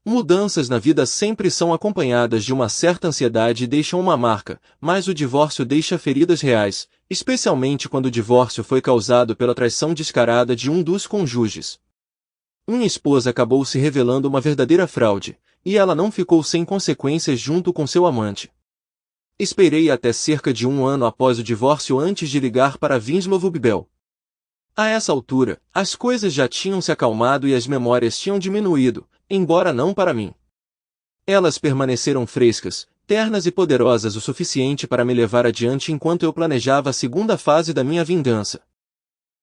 Mudanças na vida sempre são acompanhadas de uma certa ansiedade e deixam uma marca, mas o divórcio deixa feridas reais, especialmente quando o divórcio foi causado pela traição descarada de um dos cônjuges. Minha esposa acabou se revelando uma verdadeira fraude, e ela não ficou sem consequências junto com seu amante. Esperei até cerca de 1 ano após o divórcio antes de ligar para Winslow Bibel. A essa altura, as coisas já tinham se acalmado e as memórias tinham diminuído, embora não para mim. Elas permaneceram frescas, ternas e poderosas o suficiente para me levar adiante enquanto eu planejava a segunda fase da minha vingança.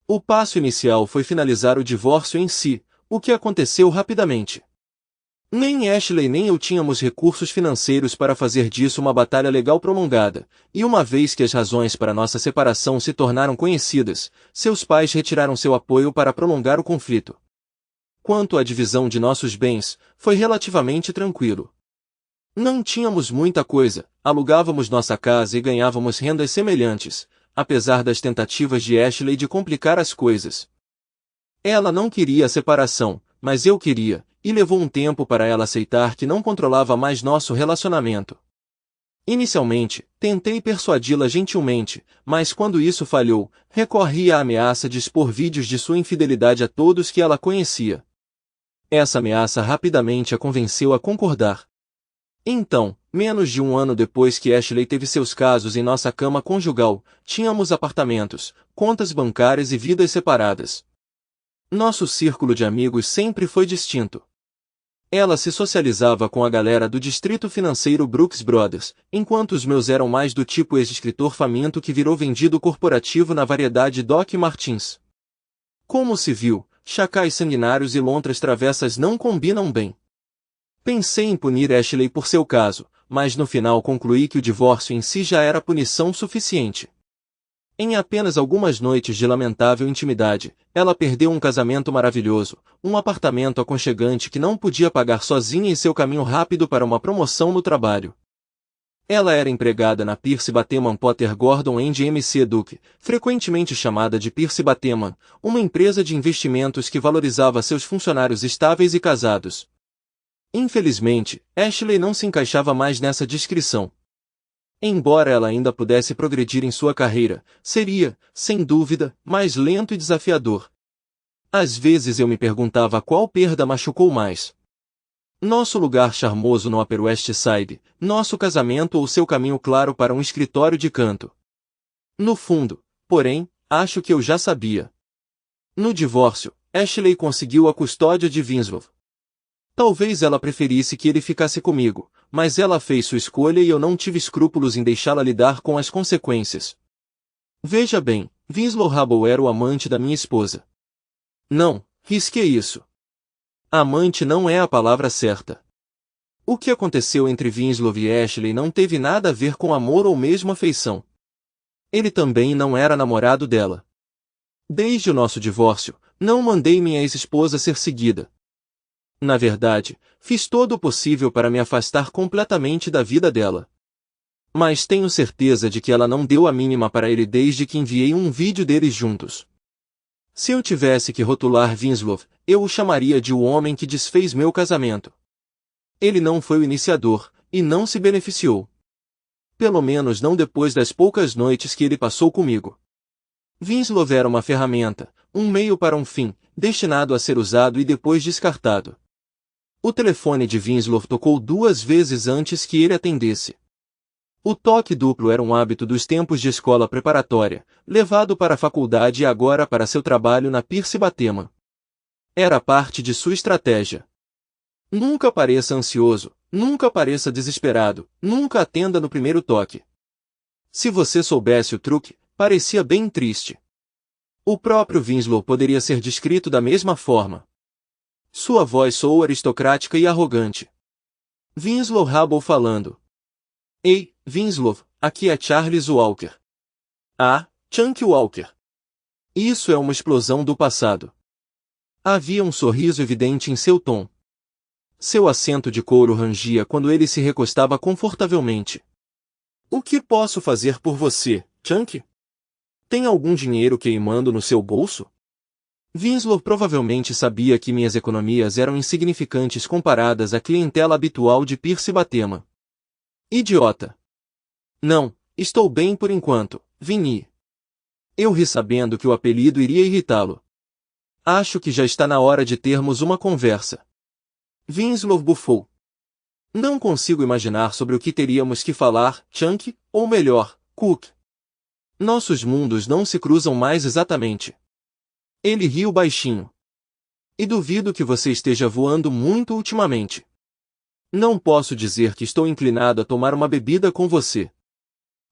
O passo inicial foi finalizar o divórcio em si, o que aconteceu rapidamente. Nem Ashley nem eu tínhamos recursos financeiros para fazer disso uma batalha legal prolongada, e uma vez que as razões para nossa separação se tornaram conhecidas, seus pais retiraram seu apoio para prolongar o conflito. Quanto à divisão de nossos bens, foi relativamente tranquilo. Não tínhamos muita coisa, alugávamos nossa casa e ganhávamos rendas semelhantes, apesar das tentativas de Ashley de complicar as coisas. Ela não queria a separação, mas eu queria, e levou um tempo para ela aceitar que não controlava mais nosso relacionamento. Inicialmente, tentei persuadi-la gentilmente, mas quando isso falhou, recorri à ameaça de expor vídeos de sua infidelidade a todos que ela conhecia. Essa ameaça rapidamente a convenceu a concordar. Então, menos de 1 ano depois que Ashley teve seus casos em nossa cama conjugal, tínhamos apartamentos, contas bancárias e vidas separadas. Nosso círculo de amigos sempre foi distinto. Ela se socializava com a galera do distrito financeiro Brooks Brothers, enquanto os meus eram mais do tipo ex-escritor faminto que virou vendido corporativo na variedade Doc Martins. Como se viu, chacais sanguinários e lontras travessas não combinam bem. Pensei em punir Ashley por seu caso, mas no final concluí que o divórcio em si já era punição suficiente. Em apenas algumas noites de lamentável intimidade, ela perdeu um casamento maravilhoso, um apartamento aconchegante que não podia pagar sozinha e seu caminho rápido para uma promoção no trabalho. Ela era empregada na Pierce Bateman Potter Gordon MC Duke, frequentemente chamada de Pierce Bateman, uma empresa de investimentos que valorizava seus funcionários estáveis e casados. Infelizmente, Ashley não se encaixava mais nessa descrição. Embora ela ainda pudesse progredir em sua carreira, seria, sem dúvida, mais lento e desafiador. Às vezes eu me perguntava qual perda machucou mais. Nosso lugar charmoso no Upper West Side, nosso casamento ou seu caminho claro para um escritório de canto. No fundo, porém, acho que eu já sabia. No divórcio, Ashley conseguiu a custódia de Winslow. Talvez ela preferisse que ele ficasse comigo, mas ela fez sua escolha e eu não tive escrúpulos em deixá-la lidar com as consequências. Veja bem, Winslow Hubble era o amante da minha esposa. Não, risquei isso. Amante não é a palavra certa. O que aconteceu entre Winslow e Ashley não teve nada a ver com amor ou mesmo afeição. Ele também não era namorado dela. Desde o nosso divórcio, não mandei minha ex-esposa ser seguida. Na verdade, fiz todo o possível para me afastar completamente da vida dela. Mas tenho certeza de que ela não deu a mínima para ele desde que enviei um vídeo deles juntos. Se eu tivesse que rotular Winslow, eu o chamaria de o homem que desfez meu casamento. Ele não foi o iniciador, e não se beneficiou. Pelo menos não depois das poucas noites que ele passou comigo. Winslow era uma ferramenta, um meio para um fim, destinado a ser usado e depois descartado. O telefone de Winslow tocou 2 vezes antes que ele atendesse. O toque duplo era um hábito dos tempos de escola preparatória, levado para a faculdade e agora para seu trabalho na Pierce Bateman. Era parte de sua estratégia. Nunca pareça ansioso, nunca pareça desesperado, nunca atenda no primeiro toque. Se você soubesse o truque, parecia bem triste. O próprio Winslow poderia ser descrito da mesma forma. Sua voz soou aristocrática e arrogante. Winslow Hubble falando. Ei, Winslow, aqui é Charles Walker. Ah, Chunky Walker. Isso é uma explosão do passado. Havia um sorriso evidente em seu tom. Seu assento de couro rangia quando ele se recostava confortavelmente. O que posso fazer por você, Chunky? Tem algum dinheiro queimando no seu bolso? Winslow provavelmente sabia que minhas economias eram insignificantes comparadas à clientela habitual de Percy Batema. Idiota! Não, estou bem por enquanto, Vinny. Eu ri sabendo que o apelido iria irritá-lo. Acho que já está na hora de termos uma conversa. Winslow bufou. Não consigo imaginar sobre o que teríamos que falar, Chunk, ou melhor, Cook. Nossos mundos não se cruzam mais exatamente. Ele riu baixinho. E duvido que você esteja voando muito ultimamente. Não posso dizer que estou inclinado a tomar uma bebida com você.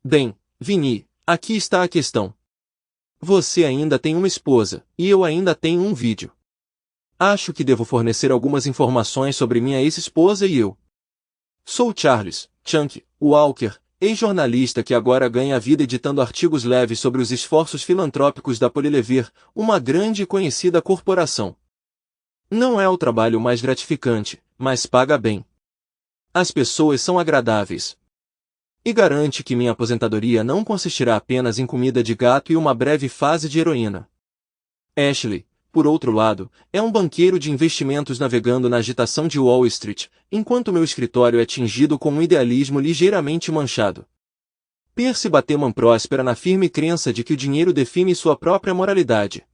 Bem, Vinny, aqui está a questão. Você ainda tem uma esposa, e eu ainda tenho um vídeo. Acho que devo fornecer algumas informações sobre minha ex-esposa e eu. Sou Charles Chunk Walker, ex-jornalista que agora ganha a vida editando artigos leves sobre os esforços filantrópicos da Polylever, uma grande e conhecida corporação. Não é o trabalho mais gratificante, mas paga bem. As pessoas são agradáveis. E garante que minha aposentadoria não consistirá apenas em comida de gato e uma breve fase de heroína. Ashley, por outro lado, é um banqueiro de investimentos navegando na agitação de Wall Street, enquanto meu escritório é tingido com um idealismo ligeiramente manchado. Percy Bateman próspera na firme crença de que o dinheiro define sua própria moralidade.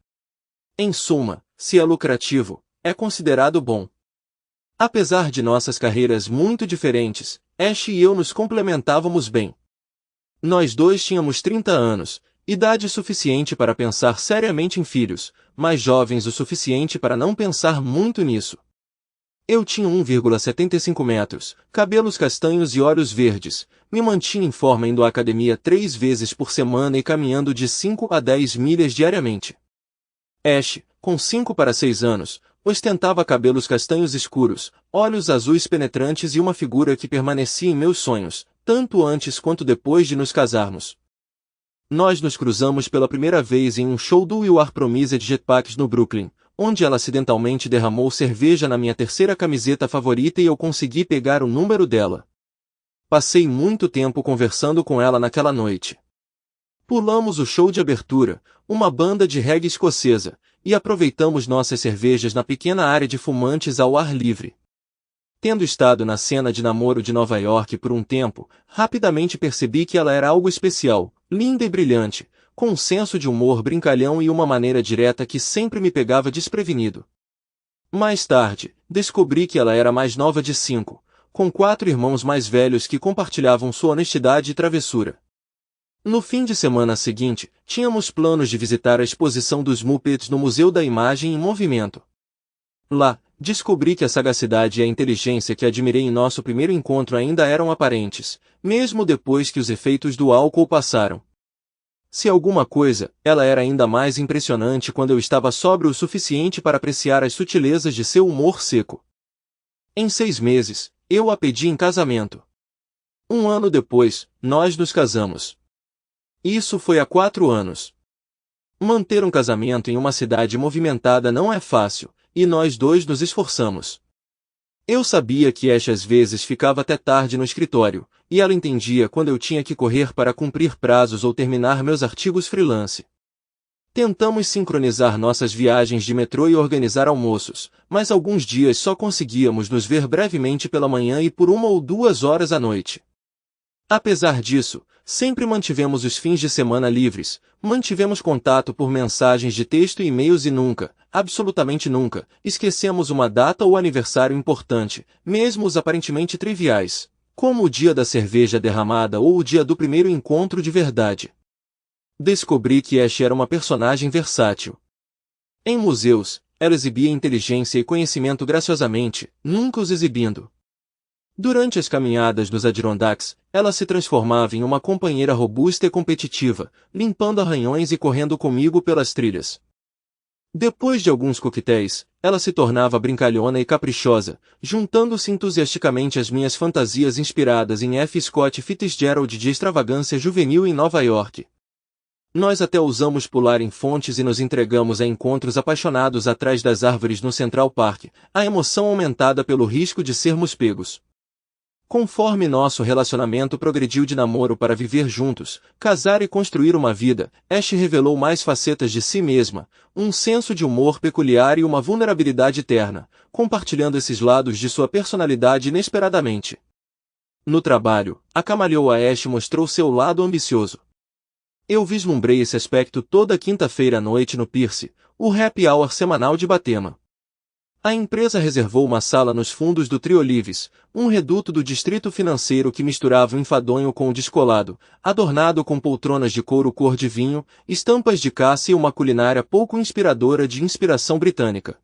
Em suma, se é lucrativo, é considerado bom. Apesar de nossas carreiras muito diferentes, Ash e eu nos complementávamos bem. Nós dois tínhamos 30 anos, idade suficiente para pensar seriamente em filhos, mas jovens o suficiente para não pensar muito nisso. Eu tinha 1,75 metros, cabelos castanhos e olhos verdes, me mantinha em forma indo à academia 3 vezes por semana e caminhando de 5 a 10 milhas diariamente. Ash, com 5 para 6 anos, ostentava cabelos castanhos escuros, olhos azuis penetrantes e uma figura que permanecia em meus sonhos, tanto antes quanto depois de nos casarmos. Nós nos cruzamos pela primeira vez em um show do We Are Promised Jetpacks no Brooklyn, onde ela acidentalmente derramou cerveja na minha terceira camiseta favorita e eu consegui pegar o número dela. Passei muito tempo conversando com ela naquela noite. Pulamos o show de abertura, uma banda de reggae escocesa, e aproveitamos nossas cervejas na pequena área de fumantes ao ar livre. Tendo estado na cena de namoro de Nova York por um tempo, rapidamente percebi que ela era algo especial, linda e brilhante, com um senso de humor brincalhão e uma maneira direta que sempre me pegava desprevenido. Mais tarde, descobri que ela era mais nova de 5, com 4 irmãos mais velhos que compartilhavam sua honestidade e travessura. No fim de semana seguinte, tínhamos planos de visitar a exposição dos Muppets no Museu da Imagem em Movimento. Lá, descobri que a sagacidade e a inteligência que admirei em nosso primeiro encontro ainda eram aparentes, mesmo depois que os efeitos do álcool passaram. Se alguma coisa, ela era ainda mais impressionante quando eu estava sóbrio o suficiente para apreciar as sutilezas de seu humor seco. Em 6 meses, eu a pedi em casamento. 1 ano depois, nós nos casamos. Isso foi há 4 anos. Manter um casamento em uma cidade movimentada não é fácil, e nós dois nos esforçamos. Eu sabia que Ash às vezes ficava até tarde no escritório, e ela entendia quando eu tinha que correr para cumprir prazos ou terminar meus artigos freelance. Tentamos sincronizar nossas viagens de metrô e organizar almoços, mas alguns dias só conseguíamos nos ver brevemente pela manhã e por 1 ou 2 horas à noite. Apesar disso, sempre mantivemos os fins de semana livres, mantivemos contato por mensagens de texto e e-mails e nunca, absolutamente nunca, esquecemos uma data ou aniversário importante, mesmo os aparentemente triviais, como o dia da cerveja derramada ou o dia do primeiro encontro de verdade. Descobri que Ash era uma personagem versátil. Em museus, ela exibia inteligência e conhecimento graciosamente, nunca os exibindo. Durante as caminhadas nos Adirondacks, ela se transformava em uma companheira robusta e competitiva, limpando arranhões e correndo comigo pelas trilhas. Depois de alguns coquetéis, ela se tornava brincalhona e caprichosa, juntando-se entusiasticamente às minhas fantasias inspiradas em F. Scott Fitzgerald de extravagância juvenil em Nova York. Nós até ousamos pular em fontes e nos entregamos a encontros apaixonados atrás das árvores no Central Park, a emoção aumentada pelo risco de sermos pegos. Conforme nosso relacionamento progrediu de namoro para viver juntos, casar e construir uma vida, Ash revelou mais facetas de si mesma, um senso de humor peculiar e uma vulnerabilidade eterna, compartilhando esses lados de sua personalidade inesperadamente. No trabalho, a camaleoa Ash mostrou seu lado ambicioso. Eu vislumbrei esse aspecto toda quinta-feira à noite no Pierce, o happy hour semanal de Batema. A empresa reservou uma sala nos fundos do Triolives, um reduto do distrito financeiro que misturava o enfadonho com o descolado, adornado com poltronas de couro cor de vinho, estampas de caça e uma culinária pouco inspiradora de inspiração britânica.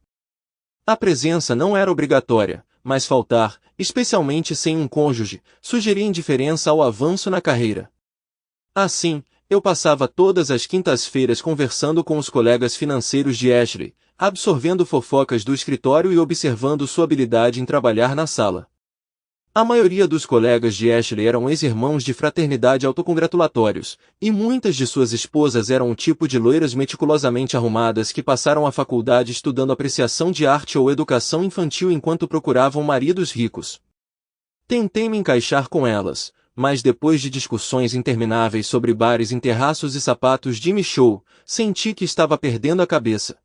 A presença não era obrigatória, mas faltar, especialmente sem um cônjuge, sugeria indiferença ao avanço na carreira. Assim, eu passava todas as quintas-feiras conversando com os colegas financeiros de Ashley, absorvendo fofocas do escritório e observando sua habilidade em trabalhar na sala. A maioria dos colegas de Ashley eram ex-irmãos de fraternidade autocongratulatórios, e muitas de suas esposas eram o tipo de loiras meticulosamente arrumadas que passaram a faculdade estudando apreciação de arte ou educação infantil enquanto procuravam maridos ricos. Tentei me encaixar com elas, mas depois de discussões intermináveis sobre bares em terraços e sapatos Jimmy Choo, senti que estava perdendo a cabeça.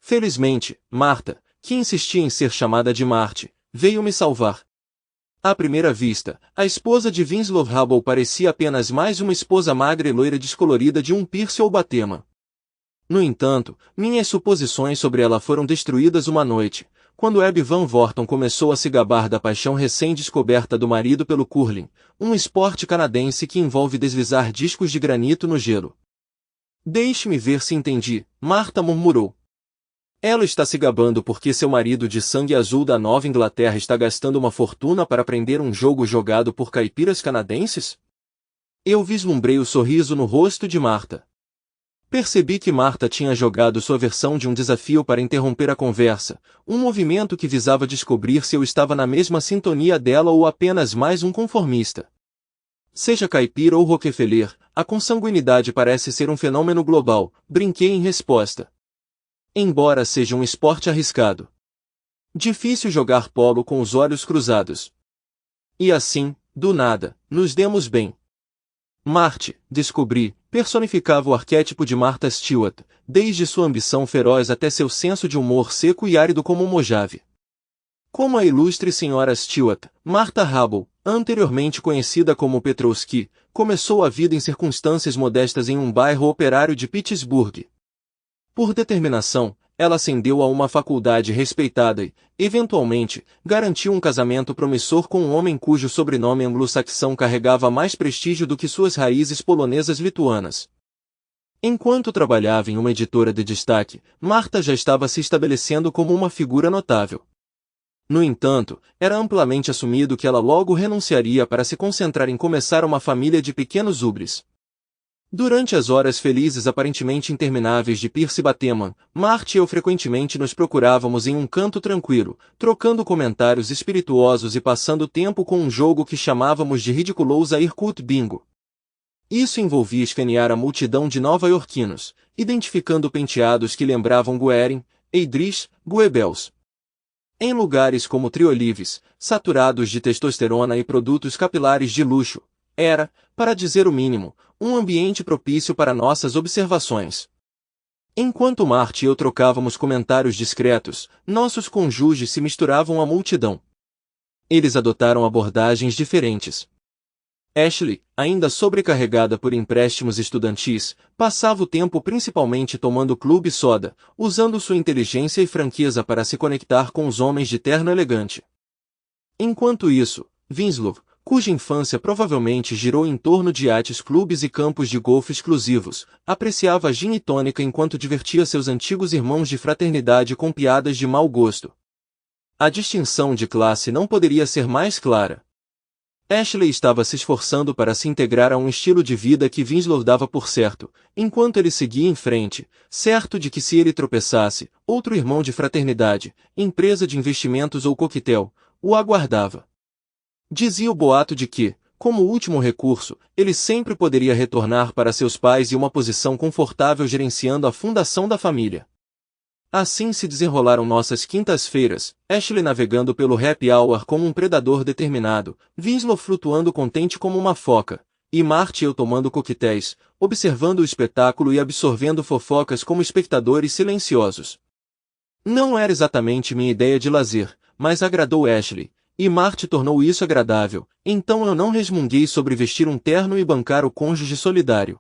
Felizmente, Marta, que insistia em ser chamada de Marty, veio me salvar. À primeira vista, a esposa de Winslow Hubble parecia apenas mais uma esposa magra e loira descolorida de um Pierce ou Batema. No entanto, minhas suposições sobre ela foram destruídas uma noite, quando Abby Van Vorton começou a se gabar da paixão recém-descoberta do marido pelo curling, um esporte canadense que envolve deslizar discos de granito no gelo. Deixe-me ver se entendi, Marta murmurou. Ela está se gabando porque seu marido de sangue azul da Nova Inglaterra está gastando uma fortuna para aprender um jogo jogado por caipiras canadenses? Eu vislumbrei o sorriso no rosto de Marta. Percebi que Marta tinha jogado sua versão de um desafio para interromper a conversa, um movimento que visava descobrir se eu estava na mesma sintonia dela ou apenas mais um conformista. Seja caipira ou Rockefeller, a consanguinidade parece ser um fenômeno global, brinquei em resposta. Embora seja um esporte arriscado. Difícil jogar polo com os olhos cruzados. E assim, do nada, nos demos bem. Marty, descobri, personificava o arquétipo de Martha Stewart, desde sua ambição feroz até seu senso de humor seco e árido como um Mojave. Como a ilustre senhora Stewart, Martha Hubble, anteriormente conhecida como Petrovsky, começou a vida em circunstâncias modestas em um bairro operário de Pittsburgh. Por determinação, ela ascendeu a uma faculdade respeitada e, eventualmente, garantiu um casamento promissor com um homem cujo sobrenome anglo-saxão carregava mais prestígio do que suas raízes polonesas lituanas. Enquanto trabalhava em uma editora de destaque, Marta já estava se estabelecendo como uma figura notável. No entanto, era amplamente assumido que ela logo renunciaria para se concentrar em começar uma família de pequenos ubres. Durante as horas felizes aparentemente intermináveis de Pierce Batema, Marty e eu frequentemente nos procurávamos em um canto tranquilo, trocando comentários espirituosos e passando tempo com um jogo que chamávamos de ridiculosa Irkut Bingo. Isso envolvia escanear a multidão de nova-iorquinos, identificando penteados que lembravam Guerin, Idris, Goebbels. Em lugares como Triolives, saturados de testosterona e produtos capilares de luxo, era, para dizer o mínimo, um ambiente propício para nossas observações. Enquanto Marty e eu trocávamos comentários discretos, nossos cônjuges se misturavam à multidão. Eles adotaram abordagens diferentes. Ashley, ainda sobrecarregada por empréstimos estudantis, passava o tempo principalmente tomando clube soda, usando sua inteligência e franqueza para se conectar com os homens de terno elegante. Enquanto isso, Winslow, cuja infância provavelmente girou em torno de iates, clubes e campos de golfe exclusivos, apreciava gin e tônica enquanto divertia seus antigos irmãos de fraternidade com piadas de mau gosto. A distinção de classe não poderia ser mais clara. Ashley estava se esforçando para se integrar a um estilo de vida que Winslow dava por certo, enquanto ele seguia em frente, certo de que se ele tropeçasse, outro irmão de fraternidade, empresa de investimentos ou coquetel, o aguardava. Dizia o boato de que, como último recurso, ele sempre poderia retornar para seus pais e uma posição confortável gerenciando a fundação da família. Assim se desenrolaram nossas quintas-feiras, Ashley navegando pelo happy hour como um predador determinado, Winslow flutuando contente como uma foca, e Marty e eu tomando coquetéis, observando o espetáculo e absorvendo fofocas como espectadores silenciosos. Não era exatamente minha ideia de lazer, mas agradou Ashley, e Marty tornou isso agradável, então eu não resmunguei sobre vestir um terno e bancar o cônjuge solidário.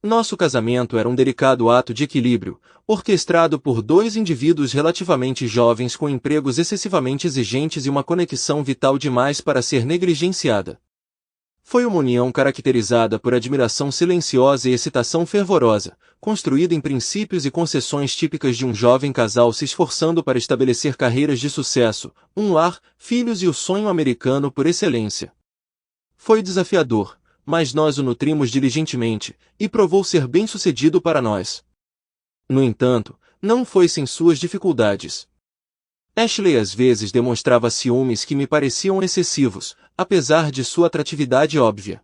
Nosso casamento era um delicado ato de equilíbrio, orquestrado por dois indivíduos relativamente jovens com empregos excessivamente exigentes e uma conexão vital demais para ser negligenciada. Foi uma união caracterizada por admiração silenciosa e excitação fervorosa, construída em princípios e concessões típicas de um jovem casal se esforçando para estabelecer carreiras de sucesso, um lar, filhos e o sonho americano por excelência. Foi desafiador, mas nós o nutrimos diligentemente, e provou ser bem-sucedido para nós. No entanto, não foi sem suas dificuldades. Ashley às vezes demonstrava ciúmes que me pareciam excessivos, apesar de sua atratividade óbvia.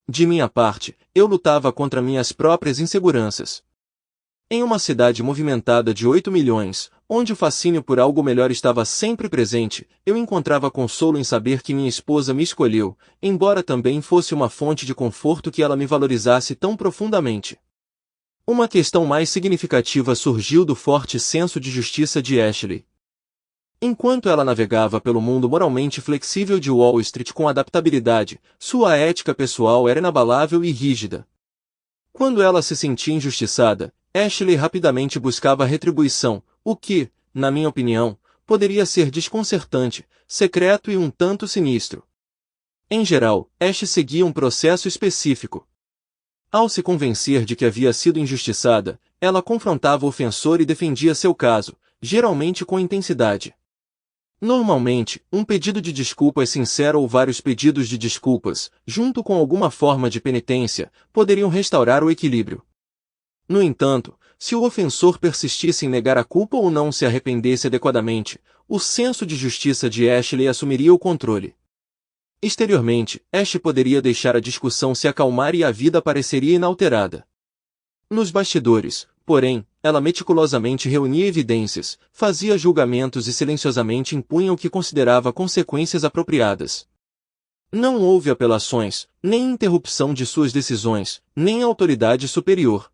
De minha parte, eu lutava contra minhas próprias inseguranças. Em uma cidade movimentada de 8 milhões, onde o fascínio por algo melhor estava sempre presente, eu encontrava consolo em saber que minha esposa me escolheu, embora também fosse uma fonte de conforto que ela me valorizasse tão profundamente. Uma questão mais significativa surgiu do forte senso de justiça de Ashley. Enquanto ela navegava pelo mundo moralmente flexível de Wall Street com adaptabilidade, sua ética pessoal era inabalável e rígida. Quando ela se sentia injustiçada, Ashley rapidamente buscava retribuição, o que, na minha opinião, poderia ser desconcertante, secreto e um tanto sinistro. Em geral, Ash seguia um processo específico. Ao se convencer de que havia sido injustiçada, ela confrontava o ofensor e defendia seu caso, geralmente com intensidade. Normalmente, um pedido de desculpas sincero ou vários pedidos de desculpas, junto com alguma forma de penitência, poderiam restaurar o equilíbrio. No entanto, se o ofensor persistisse em negar a culpa ou não se arrependesse adequadamente, o senso de justiça de Ashley assumiria o controle. Exteriormente, Ash poderia deixar a discussão se acalmar e a vida pareceria inalterada. Nos bastidores, porém, ela meticulosamente reunia evidências, fazia julgamentos e silenciosamente impunha o que considerava consequências apropriadas. Não houve apelações, nem interrupção de suas decisões, nem autoridade superior.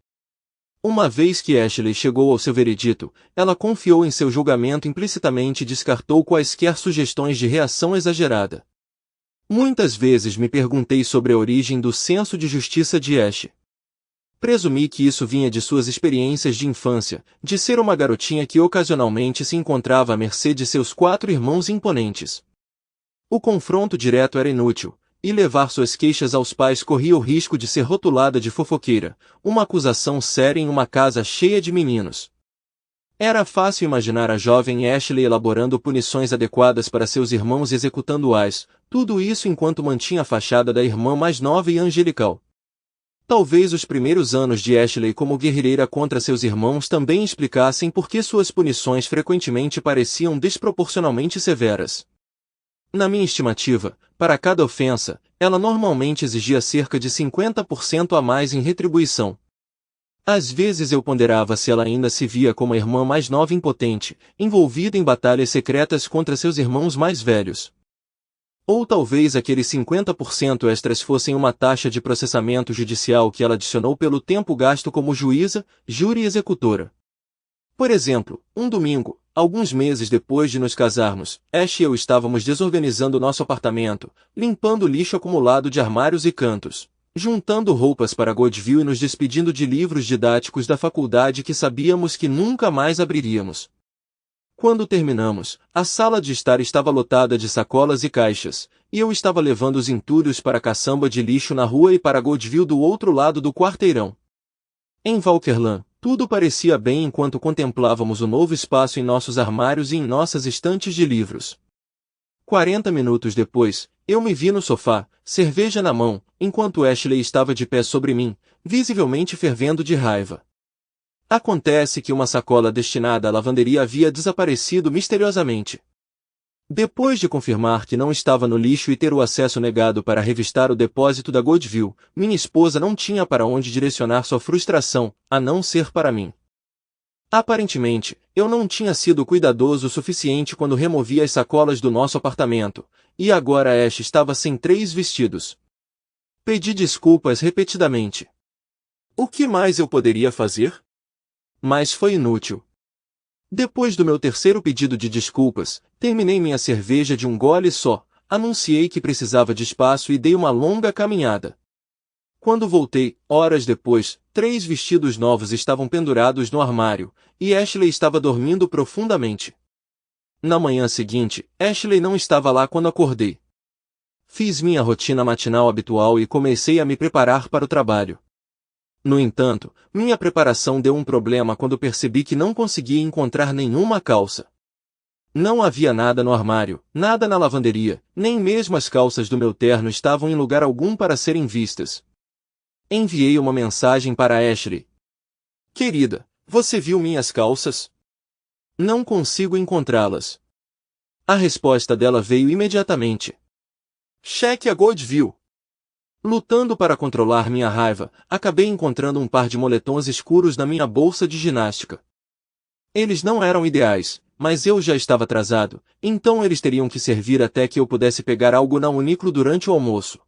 Uma vez que Ashley chegou ao seu veredito, ela confiou em seu julgamento implicitamente e descartou quaisquer sugestões de reação exagerada. Muitas vezes me perguntei sobre a origem do senso de justiça de Ash. Presumi que isso vinha de suas experiências de infância, de ser uma garotinha que ocasionalmente se encontrava à mercê de seus 4 irmãos imponentes. O confronto direto era inútil, e levar suas queixas aos pais corria o risco de ser rotulada de fofoqueira, uma acusação séria em uma casa cheia de meninos. Era fácil imaginar a jovem Ashley elaborando punições adequadas para seus irmãos e executando-as, tudo isso enquanto mantinha a fachada da irmã mais nova e angelical. Talvez os primeiros anos de Ashley como guerreira contra seus irmãos também explicassem por que suas punições frequentemente pareciam desproporcionalmente severas. Na minha estimativa, para cada ofensa, ela normalmente exigia cerca de 50% a mais em retribuição. Às vezes eu ponderava se ela ainda se via como a irmã mais nova e impotente, envolvida em batalhas secretas contra seus irmãos mais velhos. Ou talvez aqueles 50% extras fossem uma taxa de processamento judicial que ela adicionou pelo tempo gasto como juíza, júri e executora. Por exemplo, um domingo, alguns meses depois de nos casarmos, Ash e eu estávamos desorganizando nosso apartamento, limpando o lixo acumulado de armários e cantos, juntando roupas para Godville e nos despedindo de livros didáticos da faculdade que sabíamos que nunca mais abriríamos. Quando terminamos, a sala de estar estava lotada de sacolas e caixas, e eu estava levando os entulhos para a caçamba de lixo na rua e para Godville do outro lado do quarteirão. Em Valkerland, tudo parecia bem enquanto contemplávamos o novo espaço em nossos armários e em nossas estantes de livros. 40 minutos depois, eu me vi no sofá, cerveja na mão, enquanto Ashley estava de pé sobre mim, visivelmente fervendo de raiva. Acontece que uma sacola destinada à lavanderia havia desaparecido misteriosamente. Depois de confirmar que não estava no lixo e ter o acesso negado para revistar o depósito da Godville, minha esposa não tinha para onde direcionar sua frustração, a não ser para mim. Aparentemente, eu não tinha sido cuidadoso o suficiente quando removi as sacolas do nosso apartamento, e agora Ash estava sem 3 vestidos. Pedi desculpas repetidamente. O que mais eu poderia fazer? Mas foi inútil. Depois do meu terceiro pedido de desculpas, terminei minha cerveja de um gole só, anunciei que precisava de espaço e dei uma longa caminhada. Quando voltei, horas depois, 3 vestidos novos estavam pendurados no armário, e Ashley estava dormindo profundamente. Na manhã seguinte, Ashley não estava lá quando acordei. Fiz minha rotina matinal habitual e comecei a me preparar para o trabalho. No entanto, minha preparação deu um problema quando percebi que não conseguia encontrar nenhuma calça. Não havia nada no armário, nada na lavanderia, nem mesmo as calças do meu terno estavam em lugar algum para serem vistas. Enviei uma mensagem para Ashley. Querida, você viu minhas calças? Não consigo encontrá-las. A resposta dela veio imediatamente. Cheque a Goldview. Lutando para controlar minha raiva, acabei encontrando um par de moletons escuros na minha bolsa de ginástica. Eles não eram ideais, mas eu já estava atrasado, então eles teriam que servir até que eu pudesse pegar algo na Uniqlo durante o almoço.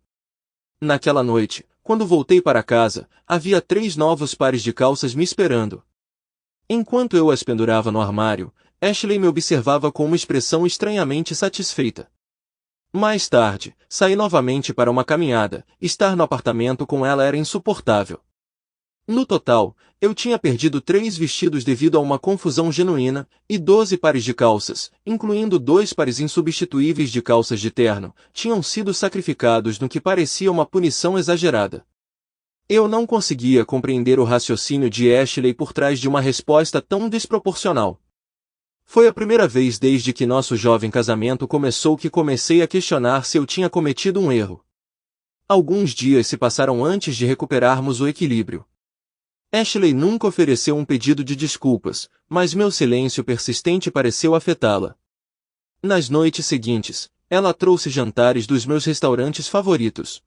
Naquela noite, quando voltei para casa, havia 3 novos pares de calças me esperando. Enquanto eu as pendurava no armário, Ashley me observava com uma expressão estranhamente satisfeita. Mais tarde, saí novamente para uma caminhada. Estar no apartamento com ela era insuportável. No total, eu tinha perdido 3 vestidos devido a uma confusão genuína, e 12 pares de calças, incluindo 2 pares insubstituíveis de calças de terno, tinham sido sacrificados no que parecia uma punição exagerada. Eu não conseguia compreender o raciocínio de Ashley por trás de uma resposta tão desproporcional. Foi a primeira vez desde que nosso jovem casamento começou que comecei a questionar se eu tinha cometido um erro. Alguns dias se passaram antes de recuperarmos o equilíbrio. Ashley nunca ofereceu um pedido de desculpas, mas meu silêncio persistente pareceu afetá-la. Nas noites seguintes, ela trouxe jantares dos meus restaurantes favoritos.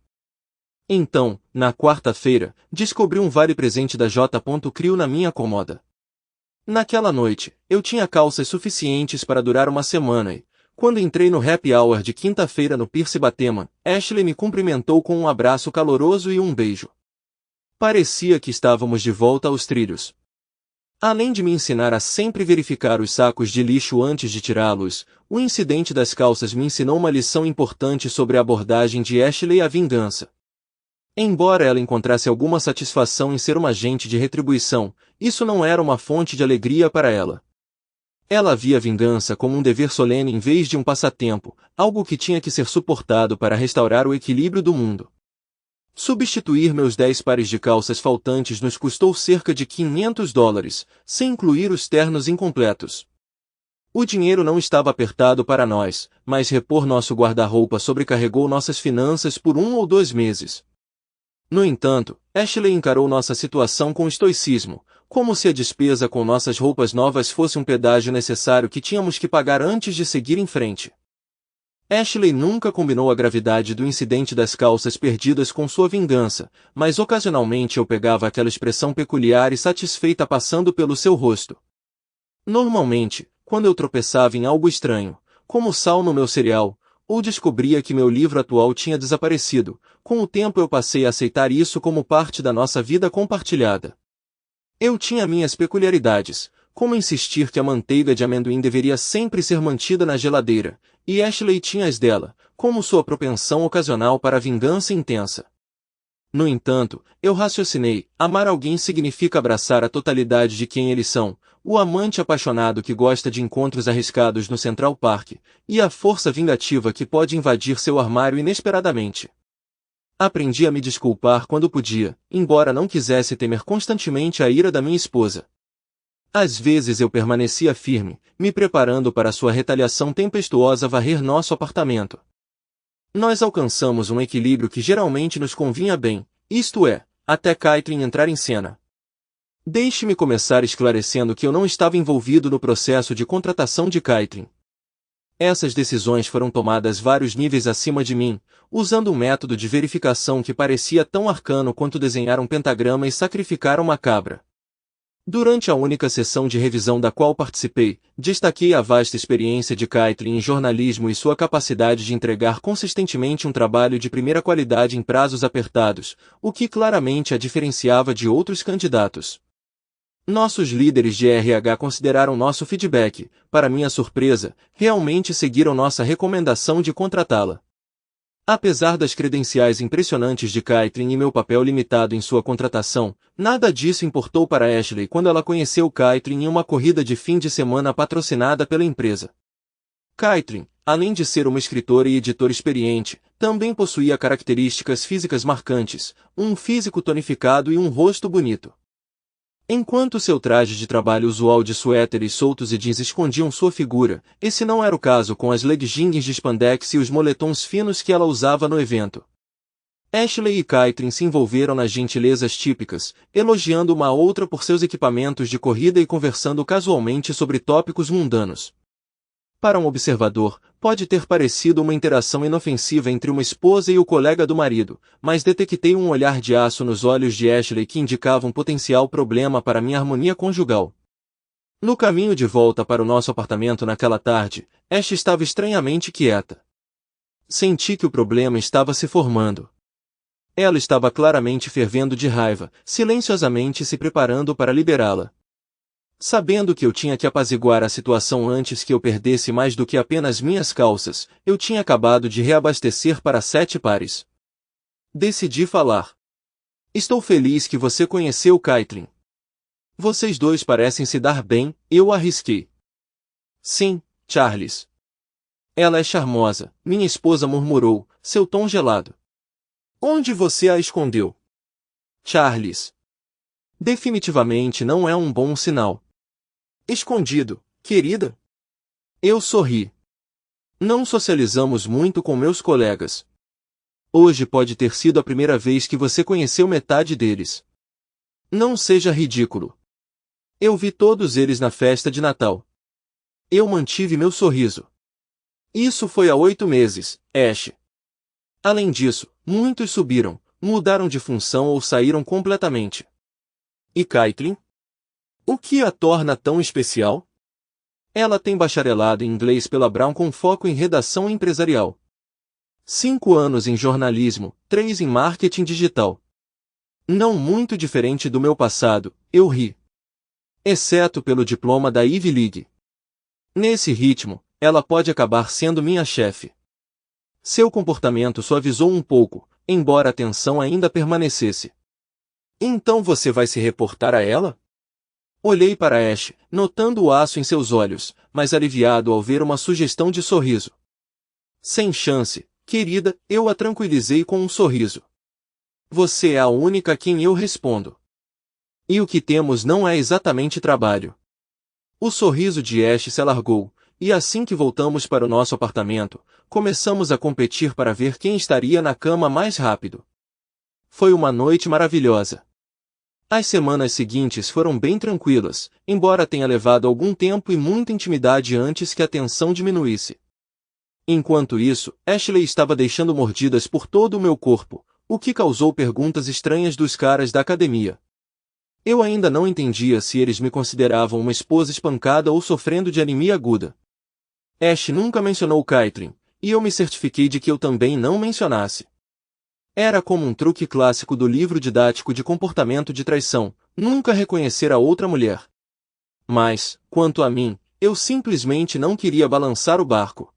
Então, na quarta-feira, descobri um vale-presente da J.Crew na minha cômoda. Naquela noite, eu tinha calças suficientes para durar uma semana e, quando entrei no happy hour de quinta-feira no Pierce Batema, Ashley me cumprimentou com um abraço caloroso e um beijo. Parecia que estávamos de volta aos trilhos. Além de me ensinar a sempre verificar os sacos de lixo antes de tirá-los, o incidente das calças me ensinou uma lição importante sobre a abordagem de Ashley à vingança. Embora ela encontrasse alguma satisfação em ser uma agente de retribuição, isso não era uma fonte de alegria para ela. Ela via a vingança como um dever solene em vez de um passatempo, algo que tinha que ser suportado para restaurar o equilíbrio do mundo. Substituir meus 10 pares de calças faltantes nos custou cerca de $500, sem incluir os ternos incompletos. O dinheiro não estava apertado para nós, mas repor nosso guarda-roupa sobrecarregou nossas finanças por 1 ou 2 meses. No entanto, Ashley encarou nossa situação com estoicismo, como se a despesa com nossas roupas novas fosse um pedágio necessário que tínhamos que pagar antes de seguir em frente. Ashley nunca combinou a gravidade do incidente das calças perdidas com sua vingança, mas ocasionalmente eu pegava aquela expressão peculiar e satisfeita passando pelo seu rosto. Normalmente, quando eu tropeçava em algo estranho, como sal no meu cereal, ou descobria que meu livro atual tinha desaparecido, com o tempo eu passei a aceitar isso como parte da nossa vida compartilhada. Eu tinha minhas peculiaridades, como insistir que a manteiga de amendoim deveria sempre ser mantida na geladeira, e Ashley tinha as dela, como sua propensão ocasional para a vingança intensa. No entanto, eu raciocinei, amar alguém significa abraçar a totalidade de quem eles são, o amante apaixonado que gosta de encontros arriscados no Central Park, e a força vingativa que pode invadir seu armário inesperadamente. Aprendi a me desculpar quando podia, embora não quisesse temer constantemente a ira da minha esposa. Às vezes eu permanecia firme, me preparando para sua retaliação tempestuosa varrer nosso apartamento. Nós alcançamos um equilíbrio que geralmente nos convinha bem, isto é, até Caitlin entrar em cena. Deixe-me começar esclarecendo que eu não estava envolvido no processo de contratação de Caitlin. Essas decisões foram tomadas vários níveis acima de mim, usando um método de verificação que parecia tão arcano quanto desenhar um pentagrama e sacrificar uma cabra. Durante a única sessão de revisão da qual participei, destaquei a vasta experiência de Caitlin em jornalismo e sua capacidade de entregar consistentemente um trabalho de primeira qualidade em prazos apertados, o que claramente a diferenciava de outros candidatos. Nossos líderes de RH consideraram nosso feedback, para minha surpresa, realmente seguiram nossa recomendação de contratá-la. Apesar das credenciais impressionantes de Caitlin e meu papel limitado em sua contratação, nada disso importou para Ashley quando ela conheceu Caitlin em uma corrida de fim de semana patrocinada pela empresa. Caitlin, além de ser uma escritora e editora experiente, também possuía características físicas marcantes, um físico tonificado e um rosto bonito. Enquanto seu traje de trabalho usual de suéteres soltos e jeans escondiam sua figura, esse não era o caso com as leggings de spandex e os moletons finos que ela usava no evento. Ashley e Caitlin se envolveram nas gentilezas típicas, elogiando uma a outra por seus equipamentos de corrida e conversando casualmente sobre tópicos mundanos. Para um observador, pode ter parecido uma interação inofensiva entre uma esposa e o colega do marido, mas detectei um olhar de aço nos olhos de Ashley que indicava um potencial problema para minha harmonia conjugal. No caminho de volta para o nosso apartamento naquela tarde, Ash estava estranhamente quieta. Senti que o problema estava se formando. Ela estava claramente fervendo de raiva, silenciosamente se preparando para liberá-la. Sabendo que eu tinha que apaziguar a situação antes que eu perdesse mais do que apenas minhas calças, eu tinha acabado de reabastecer para 7 pares. Decidi falar. Estou feliz que você conheceu Caitlin. Vocês dois parecem se dar bem, eu arrisquei. Sim, Charles. Ela é charmosa, minha esposa murmurou, seu tom gelado. Onde você a escondeu? Charles. Definitivamente não é um bom sinal. Escondido, querida? Eu sorri. Não socializamos muito com meus colegas. Hoje pode ter sido a primeira vez que você conheceu metade deles. Não seja ridículo. Eu vi todos eles na festa de Natal. Eu mantive meu sorriso. Isso foi há 8 meses, Ash. Além disso, muitos subiram, mudaram de função ou saíram completamente. E Caitlin? O que a torna tão especial? Ela tem bacharelado em inglês pela Brown com foco em redação empresarial. 5 anos em jornalismo, 3 em marketing digital. Não muito diferente do meu passado, eu ri. Exceto pelo diploma da Ivy League. Nesse ritmo, ela pode acabar sendo minha chefe. Seu comportamento suavizou um pouco, embora a tensão ainda permanecesse. Então você vai se reportar a ela? Olhei para Ash, notando o aço em seus olhos, mas aliviado ao ver uma sugestão de sorriso. Sem chance, querida, eu a tranquilizei com um sorriso. Você é a única a quem eu respondo. E o que temos não é exatamente trabalho. O sorriso de Ash se alargou, e assim que voltamos para o nosso apartamento, começamos a competir para ver quem estaria na cama mais rápido. Foi uma noite maravilhosa. As semanas seguintes foram bem tranquilas, embora tenha levado algum tempo e muita intimidade antes que a tensão diminuísse. Enquanto isso, Ashley estava deixando mordidas por todo o meu corpo, o que causou perguntas estranhas dos caras da academia. Eu ainda não entendia se eles me consideravam uma esposa espancada ou sofrendo de anemia aguda. Ash nunca mencionou Caitlin, e eu me certifiquei de que eu também não mencionasse. Era como um truque clássico do livro didático de comportamento de traição, nunca reconhecer a outra mulher. Mas, quanto a mim, eu simplesmente não queria balançar o barco.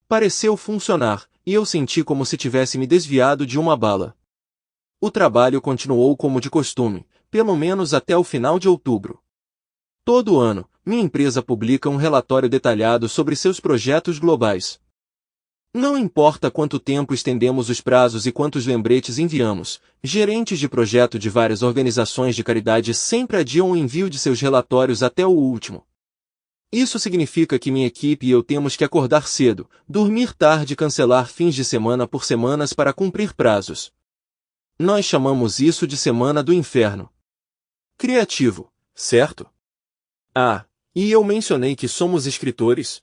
Pareceu funcionar, e eu senti como se tivesse me desviado de uma bala. O trabalho continuou como de costume, pelo menos até o final de outubro. Todo ano, minha empresa publica um relatório detalhado sobre seus projetos globais. Não importa quanto tempo estendemos os prazos e quantos lembretes enviamos, gerentes de projeto de várias organizações de caridade sempre adiam o envio de seus relatórios até o último. Isso significa que minha equipe e eu temos que acordar cedo, dormir tarde e cancelar fins de semana por semanas para cumprir prazos. Nós chamamos isso de Semana do Inferno. Criativo, certo? Ah, e eu mencionei que somos escritores?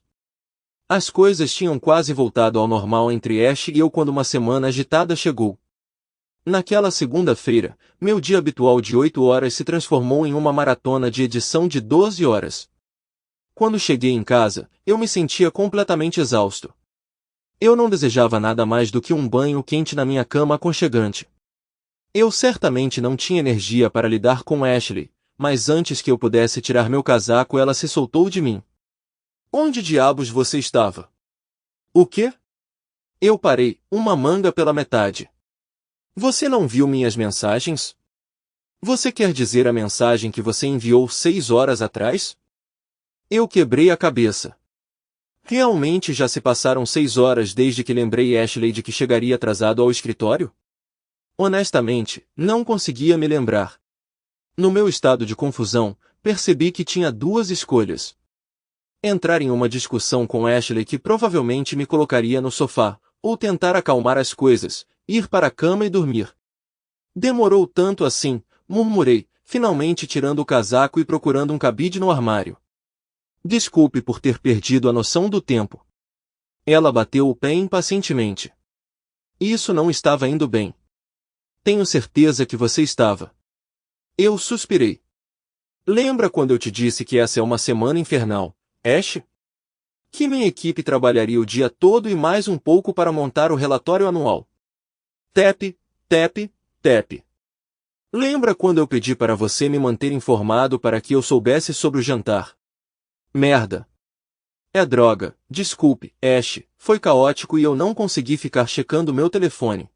As coisas tinham quase voltado ao normal entre Ash e eu quando uma semana agitada chegou. Naquela segunda-feira, meu dia habitual de 8 horas se transformou em uma maratona de edição de 12 horas. Quando cheguei em casa, eu me sentia completamente exausto. Eu não desejava nada mais do que um banho quente na minha cama aconchegante. Eu certamente não tinha energia para lidar com Ashley, mas antes que eu pudesse tirar meu casaco, ela se soltou de mim. Onde diabos você estava? O quê? Eu parei, uma manga pela metade. Você não viu minhas mensagens? Você quer dizer a mensagem que você enviou 6 horas atrás? Eu quebrei a cabeça. Realmente já se passaram 6 horas desde que lembrei Ashley de que chegaria atrasado ao escritório? Honestamente, não conseguia me lembrar. No meu estado de confusão, percebi que tinha duas escolhas. Entrar em uma discussão com Ashley que provavelmente me colocaria no sofá, ou tentar acalmar as coisas, ir para a cama e dormir. Demorou tanto assim, murmurei, finalmente tirando o casaco e procurando um cabide no armário. Desculpe por ter perdido a noção do tempo. Ela bateu o pé impacientemente. Isso não estava indo bem. Tenho certeza que você estava. Eu suspirei. Lembra quando eu te disse que essa é uma semana infernal, Ash? Que minha equipe trabalharia o dia todo e mais um pouco para montar o relatório anual. Tep, tep, tep. Lembra quando eu pedi para você me manter informado para que eu soubesse sobre o jantar? Merda. É droga, desculpe, Ash, foi caótico e eu não consegui ficar checando meu telefone.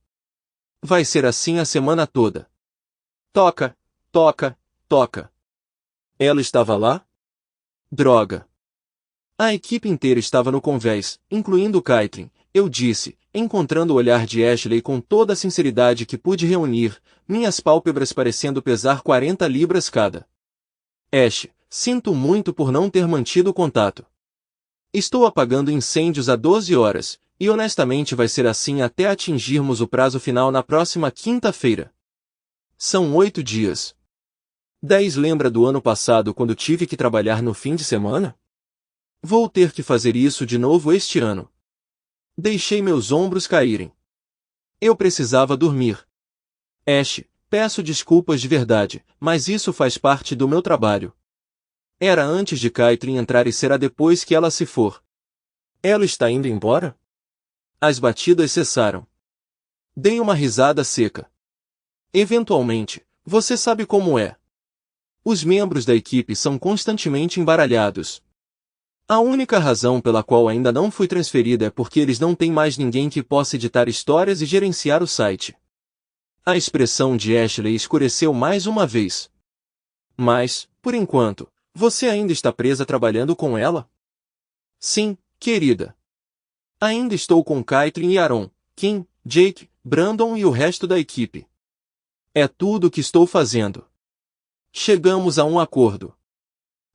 Vai ser assim a semana toda. Toca, toca, toca. Ela estava lá? Droga. A equipe inteira estava no convés, incluindo Caitlin, eu disse, encontrando o olhar de Ashley com toda a sinceridade que pude reunir, minhas pálpebras parecendo pesar 40 libras cada. Ash, sinto muito por não ter mantido o contato. Estou apagando incêndios há 12 horas, e honestamente vai ser assim até atingirmos o prazo final na próxima quinta-feira. São 8 dias. 10 lembra do ano passado quando tive que trabalhar no fim de semana? Vou ter que fazer isso de novo este ano. Deixei meus ombros caírem. Eu precisava dormir. Ash, peço desculpas de verdade, mas isso faz parte do meu trabalho. Era antes de Caitlin entrar e será depois que ela se for. Ela está indo embora? As batidas cessaram. Dei uma risada seca. Eventualmente, você sabe como é. Os membros da equipe são constantemente embaralhados. A única razão pela qual ainda não fui transferida é porque eles não têm mais ninguém que possa editar histórias e gerenciar o site. A expressão de Ashley escureceu mais uma vez. Mas, por enquanto, você ainda está presa trabalhando com ela? Sim, querida. Ainda estou com Caitlin e Aaron, Kim, Jake, Brandon e o resto da equipe. É tudo o que estou fazendo. Chegamos a um acordo.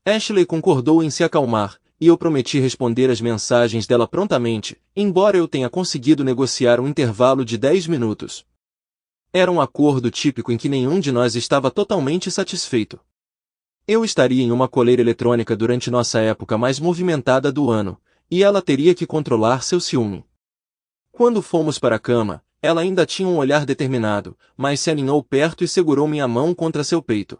Ashley concordou em se acalmar, e eu prometi responder as mensagens dela prontamente, embora eu tenha conseguido negociar um intervalo de 10 minutos. Era um acordo típico em que nenhum de nós estava totalmente satisfeito. Eu estaria em uma coleira eletrônica durante nossa época mais movimentada do ano, e ela teria que controlar seu ciúme. Quando fomos para a cama, ela ainda tinha um olhar determinado, mas se aninhou perto e segurou minha mão contra seu peito.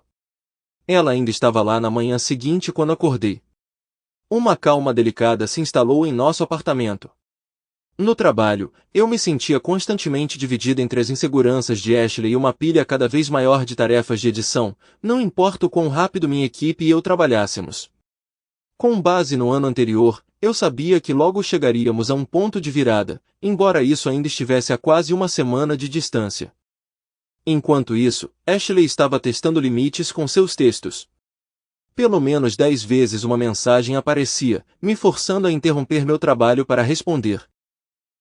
Ela ainda estava lá na manhã seguinte quando acordei. Uma calma delicada se instalou em nosso apartamento. No trabalho, eu me sentia constantemente dividida entre as inseguranças de Ashley e uma pilha cada vez maior de tarefas de edição, não importa o quão rápido minha equipe e eu trabalhássemos. Com base no ano anterior, eu sabia que logo chegaríamos a um ponto de virada, embora isso ainda estivesse a quase uma semana de distância. Enquanto isso, Ashley estava testando limites com seus textos. Pelo menos 10 vezes uma mensagem aparecia, me forçando a interromper meu trabalho para responder.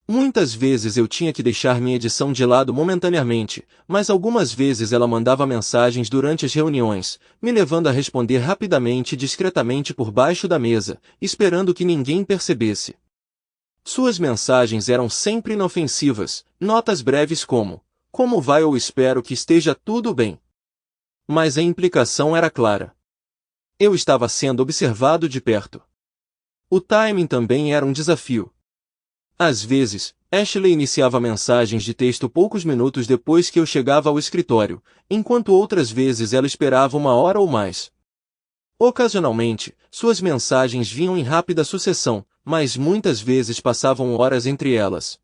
Muitas vezes eu tinha que deixar minha edição de lado momentaneamente, mas algumas vezes ela mandava mensagens durante as reuniões, me levando a responder rapidamente e discretamente por baixo da mesa, esperando que ninguém percebesse. Suas mensagens eram sempre inofensivas, notas breves como vai ou espero que esteja tudo bem. Mas a implicação era clara. Eu estava sendo observado de perto. O timing também era um desafio. Às vezes, Ashley iniciava mensagens de texto poucos minutos depois que eu chegava ao escritório, enquanto outras vezes ela esperava uma hora ou mais. Ocasionalmente, suas mensagens vinham em rápida sucessão, mas muitas vezes passavam horas entre elas.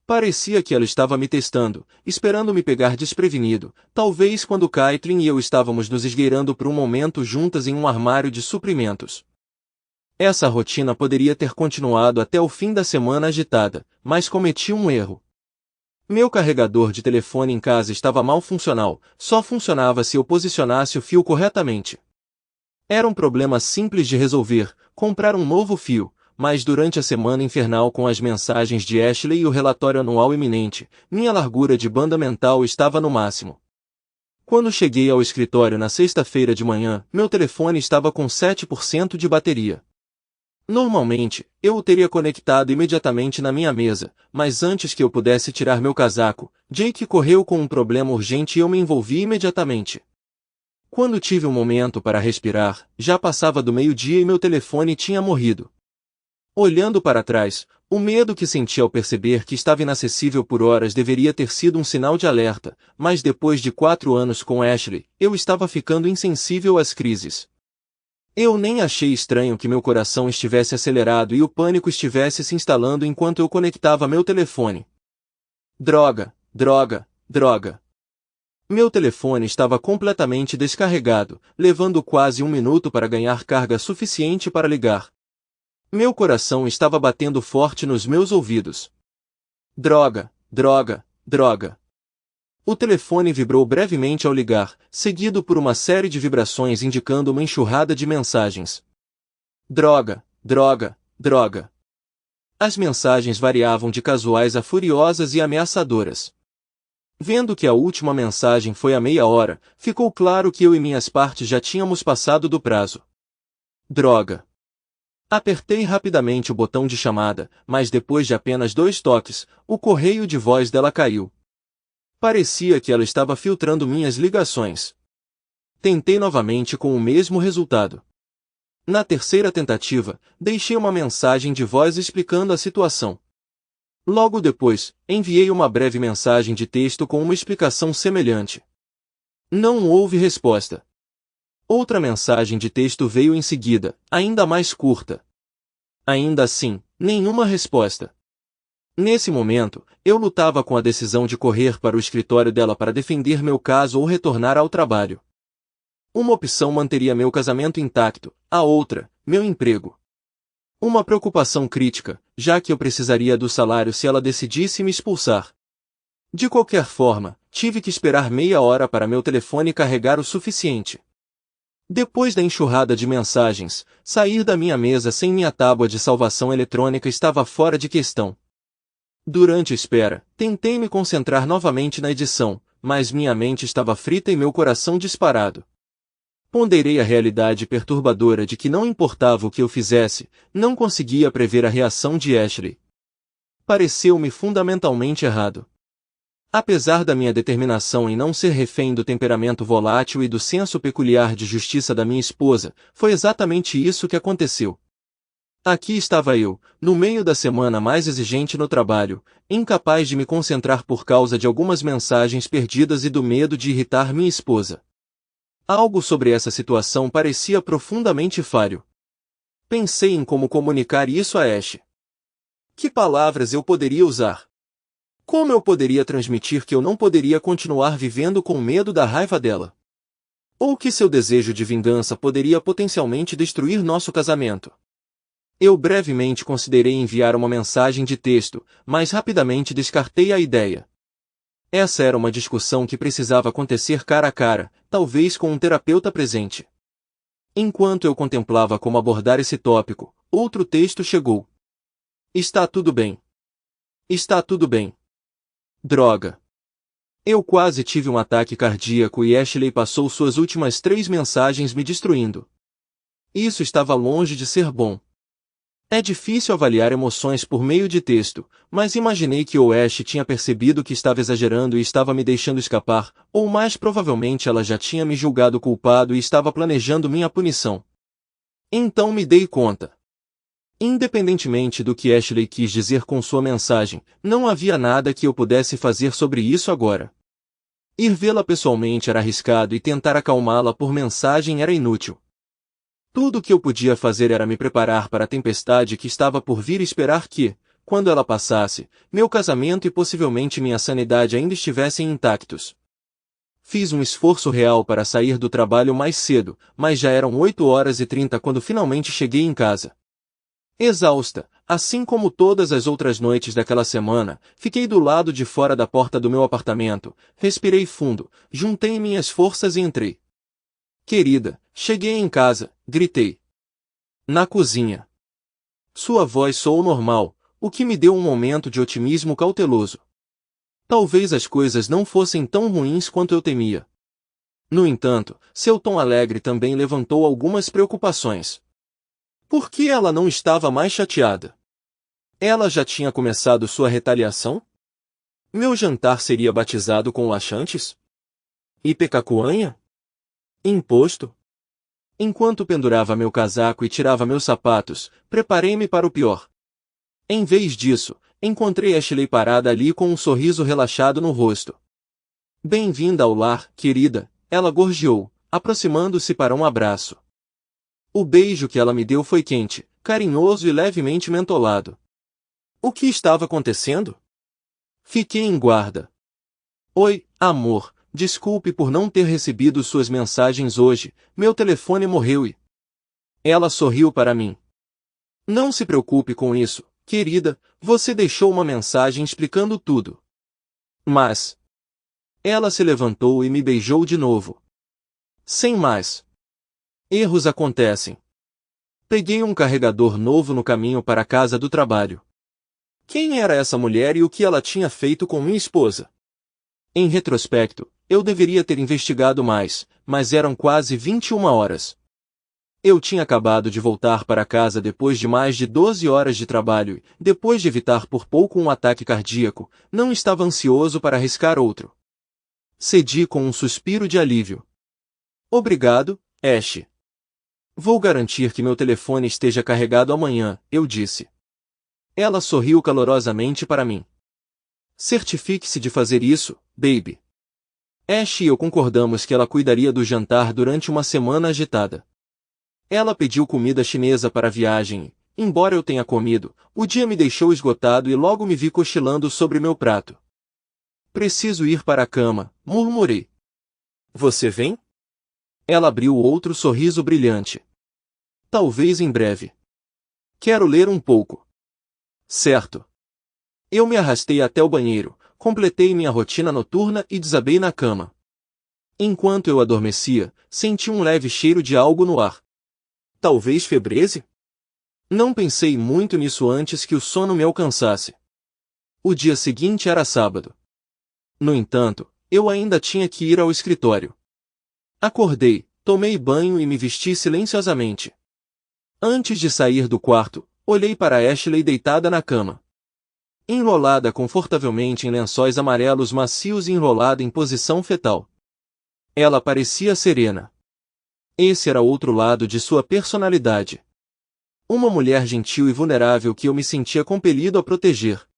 Parecia que ela estava me testando, esperando me pegar desprevenido, talvez quando Caitlin e eu estávamos nos esgueirando por um momento juntas em um armário de suprimentos. Essa rotina poderia ter continuado até o fim da semana agitada, mas cometi um erro. Meu carregador de telefone em casa estava mal funcional, só funcionava se eu posicionasse o fio corretamente. Era um problema simples de resolver, comprar um novo fio, mas durante a semana infernal com as mensagens de Ashley e o relatório anual iminente, minha largura de banda mental estava no máximo. Quando cheguei ao escritório na sexta-feira de manhã, meu telefone estava com 7% de bateria. Normalmente, eu o teria conectado imediatamente na minha mesa, mas antes que eu pudesse tirar meu casaco, Jake correu com um problema urgente e eu me envolvi imediatamente. Quando tive um momento para respirar, já passava do meio-dia e meu telefone tinha morrido. Olhando para trás, o medo que senti ao perceber que estava inacessível por horas deveria ter sido um sinal de alerta, mas depois de 4 anos com Ashley, eu estava ficando insensível às crises. Eu nem achei estranho que meu coração estivesse acelerado e o pânico estivesse se instalando enquanto eu conectava meu telefone. Droga, droga, droga. Meu telefone estava completamente descarregado, levando quase 1 minuto para ganhar carga suficiente para ligar. Meu coração estava batendo forte nos meus ouvidos. Droga, droga, droga. O telefone vibrou brevemente ao ligar, seguido por uma série de vibrações indicando uma enxurrada de mensagens. Droga, droga, droga. As mensagens variavam de casuais a furiosas e ameaçadoras. Vendo que a última mensagem foi há meia hora, ficou claro que eu e minhas partes já tínhamos passado do prazo. Droga. Apertei rapidamente o botão de chamada, mas depois de apenas 2 toques, o correio de voz dela caiu. Parecia que ela estava filtrando minhas ligações. Tentei novamente com o mesmo resultado. Na terceira tentativa, deixei uma mensagem de voz explicando a situação. Logo depois, enviei uma breve mensagem de texto com uma explicação semelhante. Não houve resposta. Outra mensagem de texto veio em seguida, ainda mais curta. Ainda assim, nenhuma resposta. Nesse momento, eu lutava com a decisão de correr para o escritório dela para defender meu caso ou retornar ao trabalho. Uma opção manteria meu casamento intacto, a outra, meu emprego. Uma preocupação crítica, já que eu precisaria do salário se ela decidisse me expulsar. De qualquer forma, tive que esperar meia hora para meu telefone carregar o suficiente. Depois da enxurrada de mensagens, sair da minha mesa sem minha tábua de salvação eletrônica estava fora de questão. Durante a espera, tentei me concentrar novamente na edição, mas minha mente estava frita e meu coração disparado. Ponderei a realidade perturbadora de que não importava o que eu fizesse, não conseguia prever a reação de Ashley. Pareceu-me fundamentalmente errado. Apesar da minha determinação em não ser refém do temperamento volátil e do senso peculiar de justiça da minha esposa, foi exatamente isso que aconteceu. Aqui estava eu, no meio da semana mais exigente no trabalho, incapaz de me concentrar por causa de algumas mensagens perdidas e do medo de irritar minha esposa. Algo sobre essa situação parecia profundamente falho. Pensei em como comunicar isso a Ash. Que palavras eu poderia usar? Como eu poderia transmitir que eu não poderia continuar vivendo com medo da raiva dela? Ou que seu desejo de vingança poderia potencialmente destruir nosso casamento? Eu brevemente considerei enviar uma mensagem de texto, mas rapidamente descartei a ideia. Essa era uma discussão que precisava acontecer cara a cara, talvez com um terapeuta presente. Enquanto eu contemplava como abordar esse tópico, outro texto chegou. Está tudo bem. Está tudo bem. Droga. Eu quase tive um ataque cardíaco e Ashley passou suas últimas 3 mensagens me destruindo. Isso estava longe de ser bom. É difícil avaliar emoções por meio de texto, mas imaginei que o Ash tinha percebido que estava exagerando e estava me deixando escapar, ou mais provavelmente ela já tinha me julgado culpado e estava planejando minha punição. Então me dei conta. Independentemente do que Ashley quis dizer com sua mensagem, não havia nada que eu pudesse fazer sobre isso agora. Ir vê-la pessoalmente era arriscado e tentar acalmá-la por mensagem era inútil. Tudo o que eu podia fazer era me preparar para a tempestade que estava por vir e esperar que, quando ela passasse, meu casamento e possivelmente minha sanidade ainda estivessem intactos. Fiz um esforço real para sair do trabalho mais cedo, mas já eram 8h30 quando finalmente cheguei em casa. Exausta, assim como todas as outras noites daquela semana, fiquei do lado de fora da porta do meu apartamento, respirei fundo, juntei minhas forças e entrei. Querida, cheguei em casa, gritei. Na cozinha. Sua voz soou normal, o que me deu um momento de otimismo cauteloso. Talvez as coisas não fossem tão ruins quanto eu temia. No entanto, seu tom alegre também levantou algumas preocupações. Por que ela não estava mais chateada? Ela já tinha começado sua retaliação? Meu jantar seria batizado com laxantes? Ipecacuanha? Imposto? Enquanto pendurava meu casaco e tirava meus sapatos, preparei-me para o pior. Em vez disso, encontrei Ashley parada ali com um sorriso relaxado no rosto. Bem-vinda ao lar, querida, ela gorjeou, aproximando-se para um abraço. O beijo que ela me deu foi quente, carinhoso e levemente mentolado. O que estava acontecendo? Fiquei em guarda. Oi, amor, desculpe por não ter recebido suas mensagens hoje, meu telefone morreu e... Ela sorriu para mim. Não se preocupe com isso, querida, você deixou uma mensagem explicando tudo. Mas... Ela se levantou e me beijou de novo. Sem mais. Erros acontecem. Peguei um carregador novo no caminho para a casa do trabalho. Quem era essa mulher e o que ela tinha feito com minha esposa? Em retrospecto, eu deveria ter investigado mais, mas eram quase 21 horas. Eu tinha acabado de voltar para casa depois de mais de 12 horas de trabalho e, depois de evitar por pouco um ataque cardíaco, não estava ansioso para arriscar outro. Cedi com um suspiro de alívio. Obrigado, Ash. Vou garantir que meu telefone esteja carregado amanhã, eu disse. Ela sorriu calorosamente para mim. Certifique-se de fazer isso, baby. Ash e eu concordamos que ela cuidaria do jantar durante uma semana agitada. Ela pediu comida chinesa para a viagem e, embora eu tenha comido, o dia me deixou esgotado e logo me vi cochilando sobre meu prato. Preciso ir para a cama, murmurei. Você vem? Ela abriu outro sorriso brilhante. Talvez em breve. Quero ler um pouco. Certo. Eu me arrastei até o banheiro, completei minha rotina noturna e desabei na cama. Enquanto eu adormecia, senti um leve cheiro de algo no ar. Talvez febreze? Não pensei muito nisso antes que o sono me alcançasse. O dia seguinte era sábado. No entanto, eu ainda tinha que ir ao escritório. Acordei, tomei banho e me vesti silenciosamente. Antes de sair do quarto, olhei para Ashley deitada na cama. Enrolada confortavelmente em lençóis amarelos macios e enrolada em posição fetal. Ela parecia serena. Esse era outro lado de sua personalidade. Uma mulher gentil e vulnerável que eu me sentia compelido a proteger.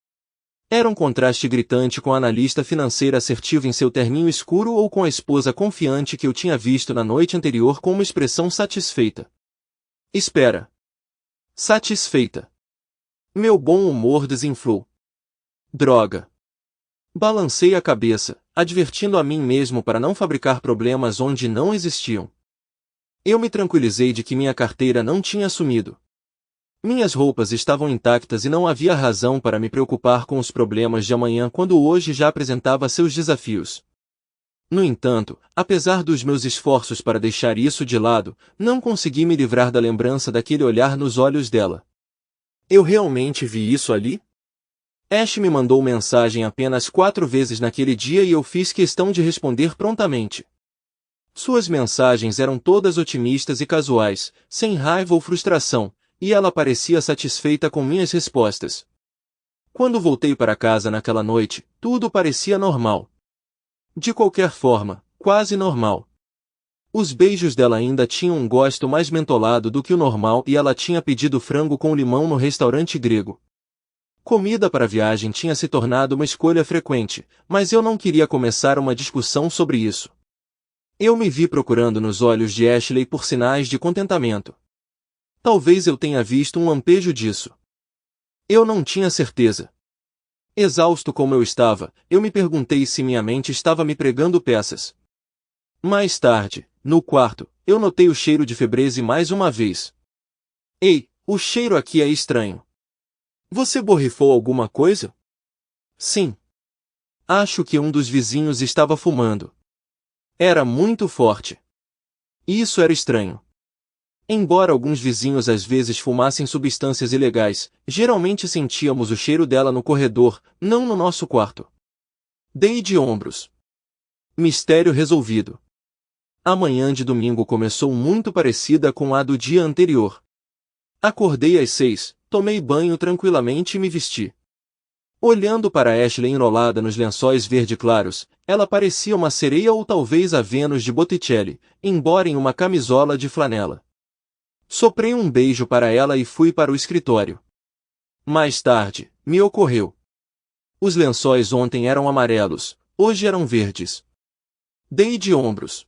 Era um contraste gritante com a analista financeira assertiva em seu terninho escuro ou com a esposa confiante que eu tinha visto na noite anterior com uma expressão satisfeita. Espera. Satisfeita. Meu bom humor desinflou. Droga. Balancei a cabeça, advertindo a mim mesmo para não fabricar problemas onde não existiam. Eu me tranquilizei de que minha carteira não tinha sumido. Minhas roupas estavam intactas e não havia razão para me preocupar com os problemas de amanhã quando hoje já apresentava seus desafios. No entanto, apesar dos meus esforços para deixar isso de lado, não consegui me livrar da lembrança daquele olhar nos olhos dela. Eu realmente vi isso ali? Ash me mandou mensagem apenas 4 vezes naquele dia e eu fiz questão de responder prontamente. Suas mensagens eram todas otimistas e casuais, sem raiva ou frustração, e ela parecia satisfeita com minhas respostas. Quando voltei para casa naquela noite, tudo parecia normal. De qualquer forma, quase normal. Os beijos dela ainda tinham um gosto mais mentolado do que o normal e ela tinha pedido frango com limão no restaurante grego. Comida para a viagem tinha se tornado uma escolha frequente, mas eu não queria começar uma discussão sobre isso. Eu me vi procurando nos olhos de Ashley por sinais de contentamento. Talvez eu tenha visto um lampejo disso. Eu não tinha certeza. Exausto como eu estava, eu me perguntei se minha mente estava me pregando peças. Mais tarde, no quarto, eu notei o cheiro de febreze mais uma vez. Ei, o cheiro aqui é estranho. Você borrifou alguma coisa? Sim. Acho que um dos vizinhos estava fumando. Era muito forte. Isso era estranho. Embora alguns vizinhos às vezes fumassem substâncias ilegais, geralmente sentíamos o cheiro dela no corredor, não no nosso quarto. Dei de ombros. Mistério resolvido. A manhã de domingo começou muito parecida com a do dia anterior. Acordei às 6, tomei banho tranquilamente e me vesti. Olhando para Ashley enrolada nos lençóis verde claros, ela parecia uma sereia ou talvez a Vênus de Botticelli, embora em uma camisola de flanela. Soprei um beijo para ela e fui para o escritório. Mais tarde, me ocorreu. Os lençóis ontem eram amarelos, hoje eram verdes. Dei de ombros.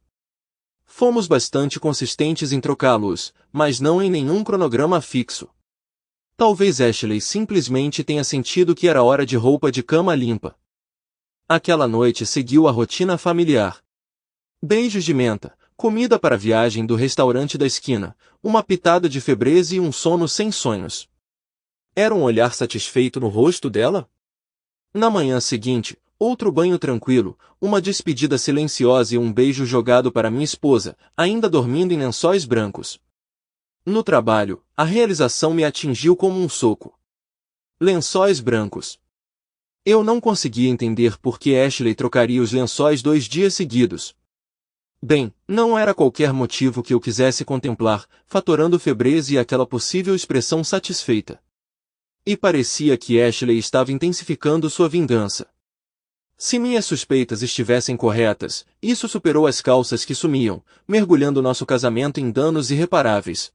Fomos bastante consistentes em trocá-los, mas não em nenhum cronograma fixo. Talvez Ashley simplesmente tenha sentido que era hora de roupa de cama limpa. Aquela noite seguiu a rotina familiar. Beijos de menta, comida para a viagem do restaurante da esquina, uma pitada de febreze e um sono sem sonhos. Era um olhar satisfeito no rosto dela? Na manhã seguinte, outro banho tranquilo, uma despedida silenciosa e um beijo jogado para minha esposa, ainda dormindo em lençóis brancos. No trabalho, a realização me atingiu como um soco. Lençóis brancos. Eu não conseguia entender por que Ashley trocaria os lençóis 2 dias seguidos. Bem, não era qualquer motivo que eu quisesse contemplar, fatorando febreze e aquela possível expressão satisfeita. E parecia que Ashley estava intensificando sua vingança. Se minhas suspeitas estivessem corretas, isso superou as calças que sumiam, mergulhando nosso casamento em danos irreparáveis.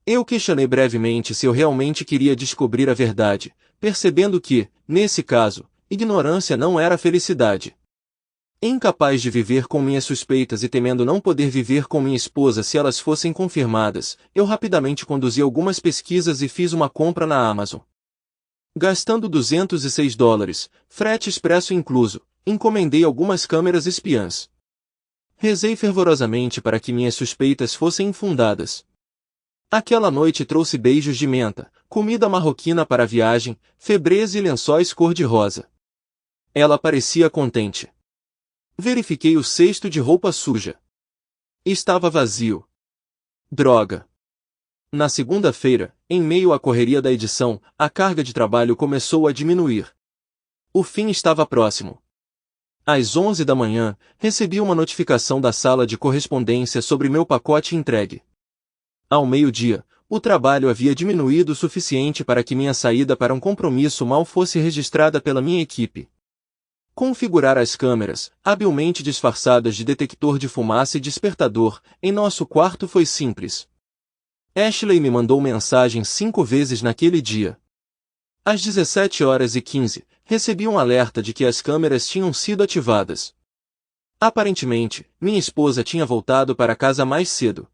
Eu questionei brevemente se eu realmente queria descobrir a verdade, percebendo que, nesse caso, ignorância não era felicidade. Incapaz de viver com minhas suspeitas e temendo não poder viver com minha esposa se elas fossem confirmadas, eu rapidamente conduzi algumas pesquisas e fiz uma compra na Amazon. Gastando $206, frete expresso incluso, encomendei algumas câmeras espiãs. Rezei fervorosamente para que minhas suspeitas fossem infundadas. Aquela noite trouxe beijos de menta, comida marroquina para a viagem, febreze e lençóis cor-de-rosa. Ela parecia contente. Verifiquei o cesto de roupa suja. Estava vazio. Droga. Na segunda-feira, em meio à correria da edição, a carga de trabalho começou a diminuir. O fim estava próximo. Às 11 da manhã, recebi uma notificação da sala de correspondência sobre meu pacote entregue. Ao meio-dia, o trabalho havia diminuído o suficiente para que minha saída para um compromisso mal fosse registrada pela minha equipe. Configurar as câmeras, habilmente disfarçadas de detector de fumaça e despertador, em nosso quarto foi simples. Ashley me mandou mensagem 5 vezes naquele dia. Às 17h15, recebi um alerta de que as câmeras tinham sido ativadas. Aparentemente, minha esposa tinha voltado para casa mais cedo.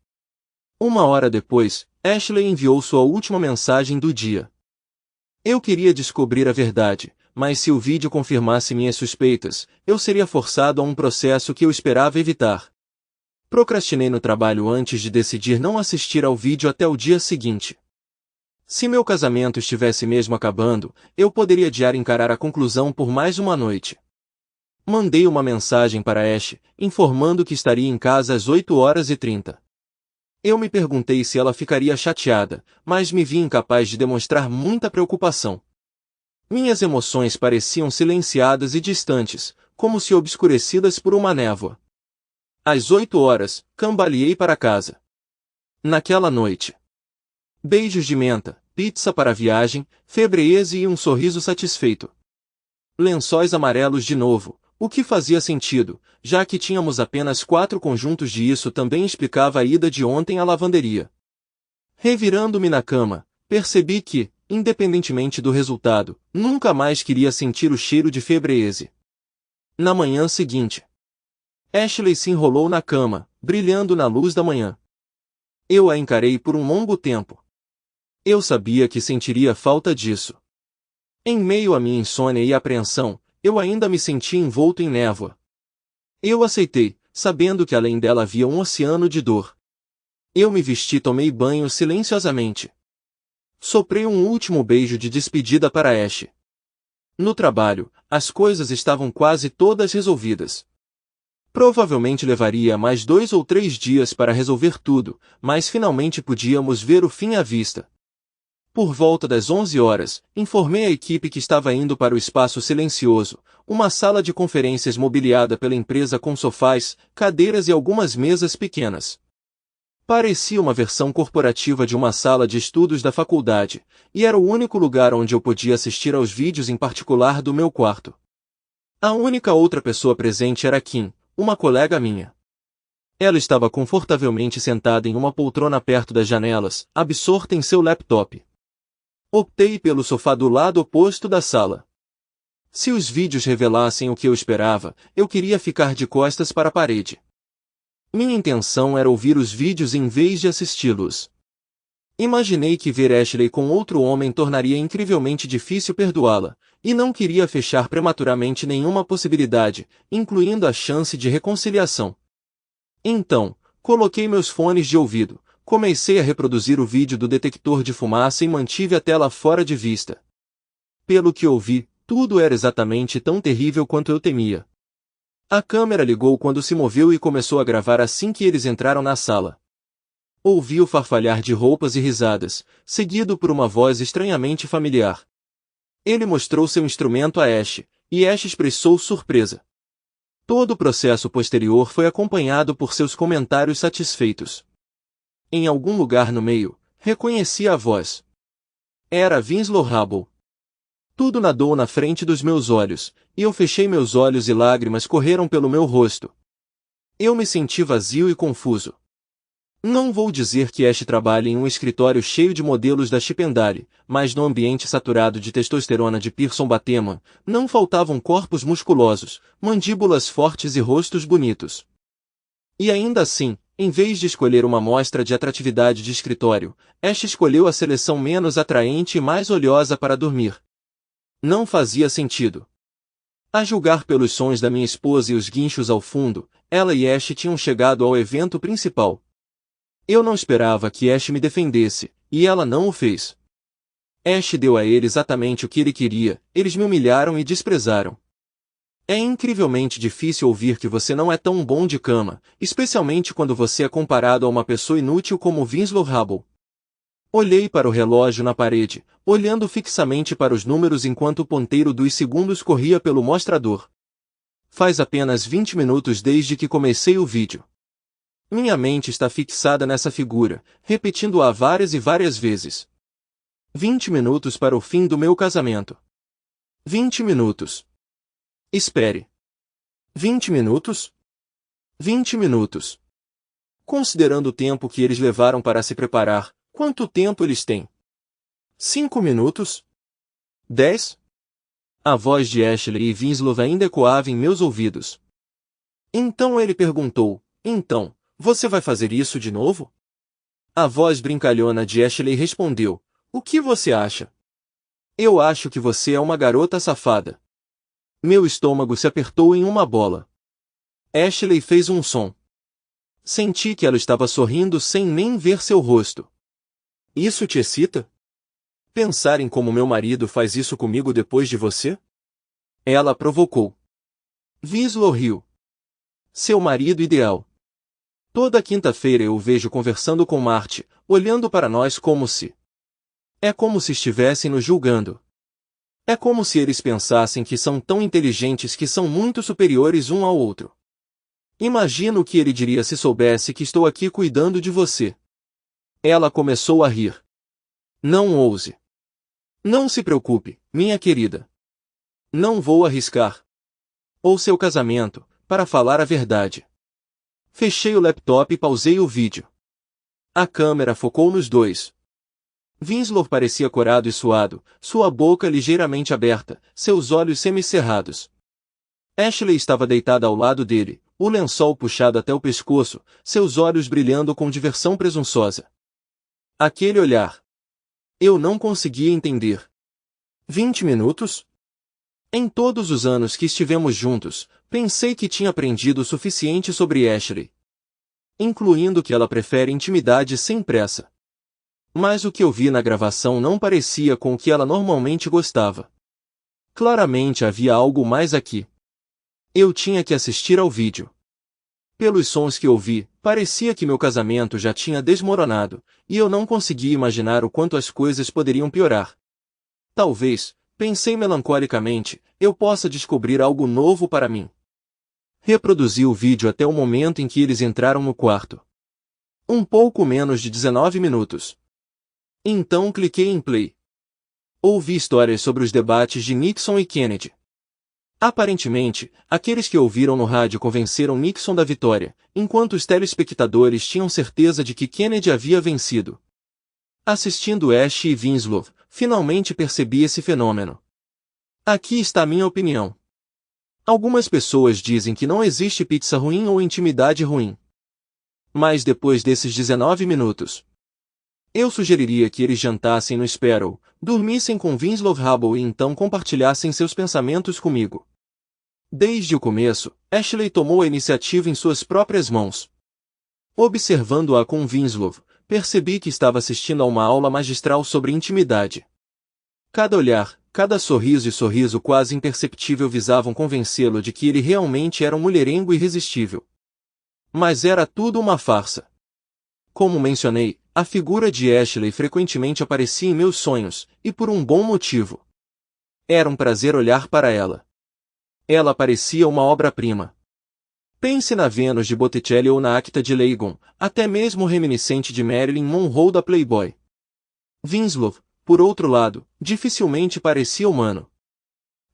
1 hora depois, Ashley enviou sua última mensagem do dia. Eu queria descobrir a verdade, mas se o vídeo confirmasse minhas suspeitas, eu seria forçado a um processo que eu esperava evitar. Procrastinei no trabalho antes de decidir não assistir ao vídeo até o dia seguinte. Se meu casamento estivesse mesmo acabando, eu poderia adiar encarar a conclusão por mais uma noite. Mandei uma mensagem para Ash, informando que estaria em casa às 8h30. Eu me perguntei se ela ficaria chateada, mas me vi incapaz de demonstrar muita preocupação. Minhas emoções pareciam silenciadas e distantes, como se obscurecidas por uma névoa. Às 8h, cambaleei para casa. Naquela noite. Beijos de menta, pizza para a viagem, febreze e um sorriso satisfeito. Lençóis amarelos de novo, o que fazia sentido, já que tínhamos apenas 4 conjuntos e isso também explicava a ida de ontem à lavanderia. Revirando-me na cama, percebi que, independentemente do resultado, nunca mais queria sentir o cheiro de febreese. Na manhã seguinte, Ashley se enrolou na cama, brilhando na luz da manhã. Eu a encarei por um longo tempo. Eu sabia que sentiria falta disso. Em meio à minha insônia e apreensão, eu ainda me sentia envolto em névoa. Eu aceitei, sabendo que além dela havia um oceano de dor. Eu me vesti e tomei banho silenciosamente. Soprei um último beijo de despedida para Ash. No trabalho, as coisas estavam quase todas resolvidas. Provavelmente levaria mais 2 ou 3 dias para resolver tudo, mas finalmente podíamos ver o fim à vista. Por volta das 11 horas, informei a equipe que estava indo para o espaço silencioso, uma sala de conferências mobiliada pela empresa com sofás, cadeiras e algumas mesas pequenas. Parecia uma versão corporativa de uma sala de estudos da faculdade, e era o único lugar onde eu podia assistir aos vídeos em particular do meu quarto. A única outra pessoa presente era Kim, uma colega minha. Ela estava confortavelmente sentada em uma poltrona perto das janelas, absorta em seu laptop. Optei pelo sofá do lado oposto da sala. Se os vídeos revelassem o que eu esperava, eu queria ficar de costas para a parede. Minha intenção era ouvir os vídeos em vez de assisti-los. Imaginei que ver Ashley com outro homem tornaria incrivelmente difícil perdoá-la, e não queria fechar prematuramente nenhuma possibilidade, incluindo a chance de reconciliação. Então, coloquei meus fones de ouvido, comecei a reproduzir o vídeo do detector de fumaça e mantive a tela fora de vista. Pelo que ouvi, tudo era exatamente tão terrível quanto eu temia. A câmera ligou quando se moveu e começou a gravar assim que eles entraram na sala. Ouvi o farfalhar de roupas e risadas, seguido por uma voz estranhamente familiar. Ele mostrou seu instrumento a Ash, e Ash expressou surpresa. Todo o processo posterior foi acompanhado por seus comentários satisfeitos. Em algum lugar no meio, reconheci a voz. Era Winslow Hubble. Tudo nadou na frente dos meus olhos, e eu fechei meus olhos e lágrimas correram pelo meu rosto. Eu me senti vazio e confuso. Não vou dizer que Ash trabalha em um escritório cheio de modelos da Chipendale, mas no ambiente saturado de testosterona de Pearson Bateman, não faltavam corpos musculosos, mandíbulas fortes e rostos bonitos. E ainda assim, em vez de escolher uma amostra de atratividade de escritório, Ash escolheu a seleção menos atraente e mais oleosa para dormir. Não fazia sentido. A julgar pelos sons da minha esposa e os guinchos ao fundo, ela e Ash tinham chegado ao evento principal. Eu não esperava que Ash me defendesse, e ela não o fez. Ash deu a ele exatamente o que ele queria, eles me humilharam e desprezaram. É incrivelmente difícil ouvir que você não é tão bom de cama, especialmente quando você é comparado a uma pessoa inútil como Winslow Hubble. Olhei para o relógio na parede, olhando fixamente para os números enquanto o ponteiro dos segundos corria pelo mostrador. Faz apenas 20 minutos desde que comecei o vídeo. Minha mente está fixada nessa figura, repetindo-a várias e várias vezes. 20 minutos para o fim do meu casamento. 20 minutos. Espere. 20 minutos? 20 minutos. Considerando o tempo que eles levaram para se preparar, quanto tempo eles têm? 5 minutos? 10? A voz de Ashley e Winslow ainda ecoava em meus ouvidos. Então ele perguntou, então, você vai fazer isso de novo? A voz brincalhona de Ashley respondeu, o que você acha? Eu acho que você é uma garota safada. Meu estômago se apertou em uma bola. Ashley fez um som. Senti que ela estava sorrindo sem nem ver seu rosto. Isso te excita? Pensar em como meu marido faz isso comigo depois de você? Ela provocou. Winslow riu. Seu marido ideal. Toda quinta-feira eu o vejo conversando com Marty, olhando para nós como se... É como se estivessem nos julgando. É como se eles pensassem que são tão inteligentes que são muito superiores um ao outro. Imagino o que ele diria se soubesse que estou aqui cuidando de você. Ela começou a rir. Não ouse. Não se preocupe, minha querida. Não vou arriscar. ou seu casamento, para falar a verdade. Fechei o laptop e pausei o vídeo. A câmera focou nos dois. Winslow parecia corado e suado, sua boca ligeiramente aberta, seus olhos semicerrados. Ashley estava deitada ao lado dele, o lençol puxado até o pescoço, seus olhos brilhando com diversão presunçosa. Aquele olhar. Eu não conseguia entender. 20 minutos? Em todos os anos que estivemos juntos, pensei que tinha aprendido o suficiente sobre Ashley. Incluindo que ela prefere intimidade sem pressa. Mas o que eu vi na gravação não parecia com o que ela normalmente gostava. Claramente havia algo mais aqui. Eu tinha que assistir ao vídeo. Pelos sons que ouvi, parecia que meu casamento já tinha desmoronado, e eu não conseguia imaginar o quanto as coisas poderiam piorar. Talvez, pensei melancolicamente, eu possa descobrir algo novo para mim. Reproduzi o vídeo até o momento em que eles entraram no quarto. Um pouco menos de 19 minutos. Então cliquei em play. Ouvi histórias sobre os debates de Nixon e Kennedy. Aparentemente, aqueles que ouviram no rádio convenceram Nixon da vitória, enquanto os telespectadores tinham certeza de que Kennedy havia vencido. Assistindo Ash e Winslow, finalmente percebi esse fenômeno. Aqui está a minha opinião. Algumas pessoas dizem que não existe pizza ruim ou intimidade ruim. Mas depois desses 19 minutos, eu sugeriria que eles jantassem no Sparrow, dormissem com Winslow Hubble e então compartilhassem seus pensamentos comigo. Desde o começo, Ashley tomou a iniciativa em suas próprias mãos. Observando-a com Winslow, percebi que estava assistindo a uma aula magistral sobre intimidade. Cada olhar, cada sorriso e sorriso quase imperceptível visavam convencê-lo de que ele realmente era um mulherengo irresistível. Mas era tudo uma farsa. Como mencionei, a figura de Ashley frequentemente aparecia em meus sonhos, e por um bom motivo. Era um prazer olhar para ela. Ela parecia uma obra-prima. Pense na Vênus de Botticelli ou na Acta de Leighton, até mesmo reminiscente de Marilyn Monroe da Playboy. Winslow, por outro lado, dificilmente parecia humano.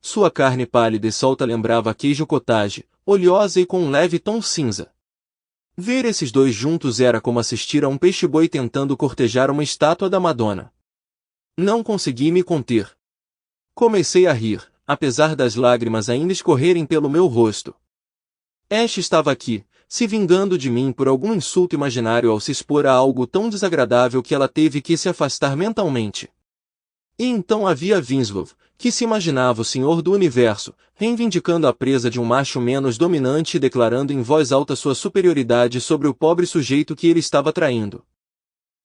Sua carne pálida e solta lembrava queijo cottage, oleosa e com um leve tom cinza. Ver esses dois juntos era como assistir a um peixe-boi tentando cortejar uma estátua da Madonna. Não consegui me conter. Comecei a rir, apesar das lágrimas ainda escorrerem pelo meu rosto. Ash estava aqui, se vingando de mim por algum insulto imaginário ao se expor a algo tão desagradável que ela teve que se afastar mentalmente. E então havia Winslow, que se imaginava o senhor do universo, reivindicando a presa de um macho menos dominante e declarando em voz alta sua superioridade sobre o pobre sujeito que ele estava traindo.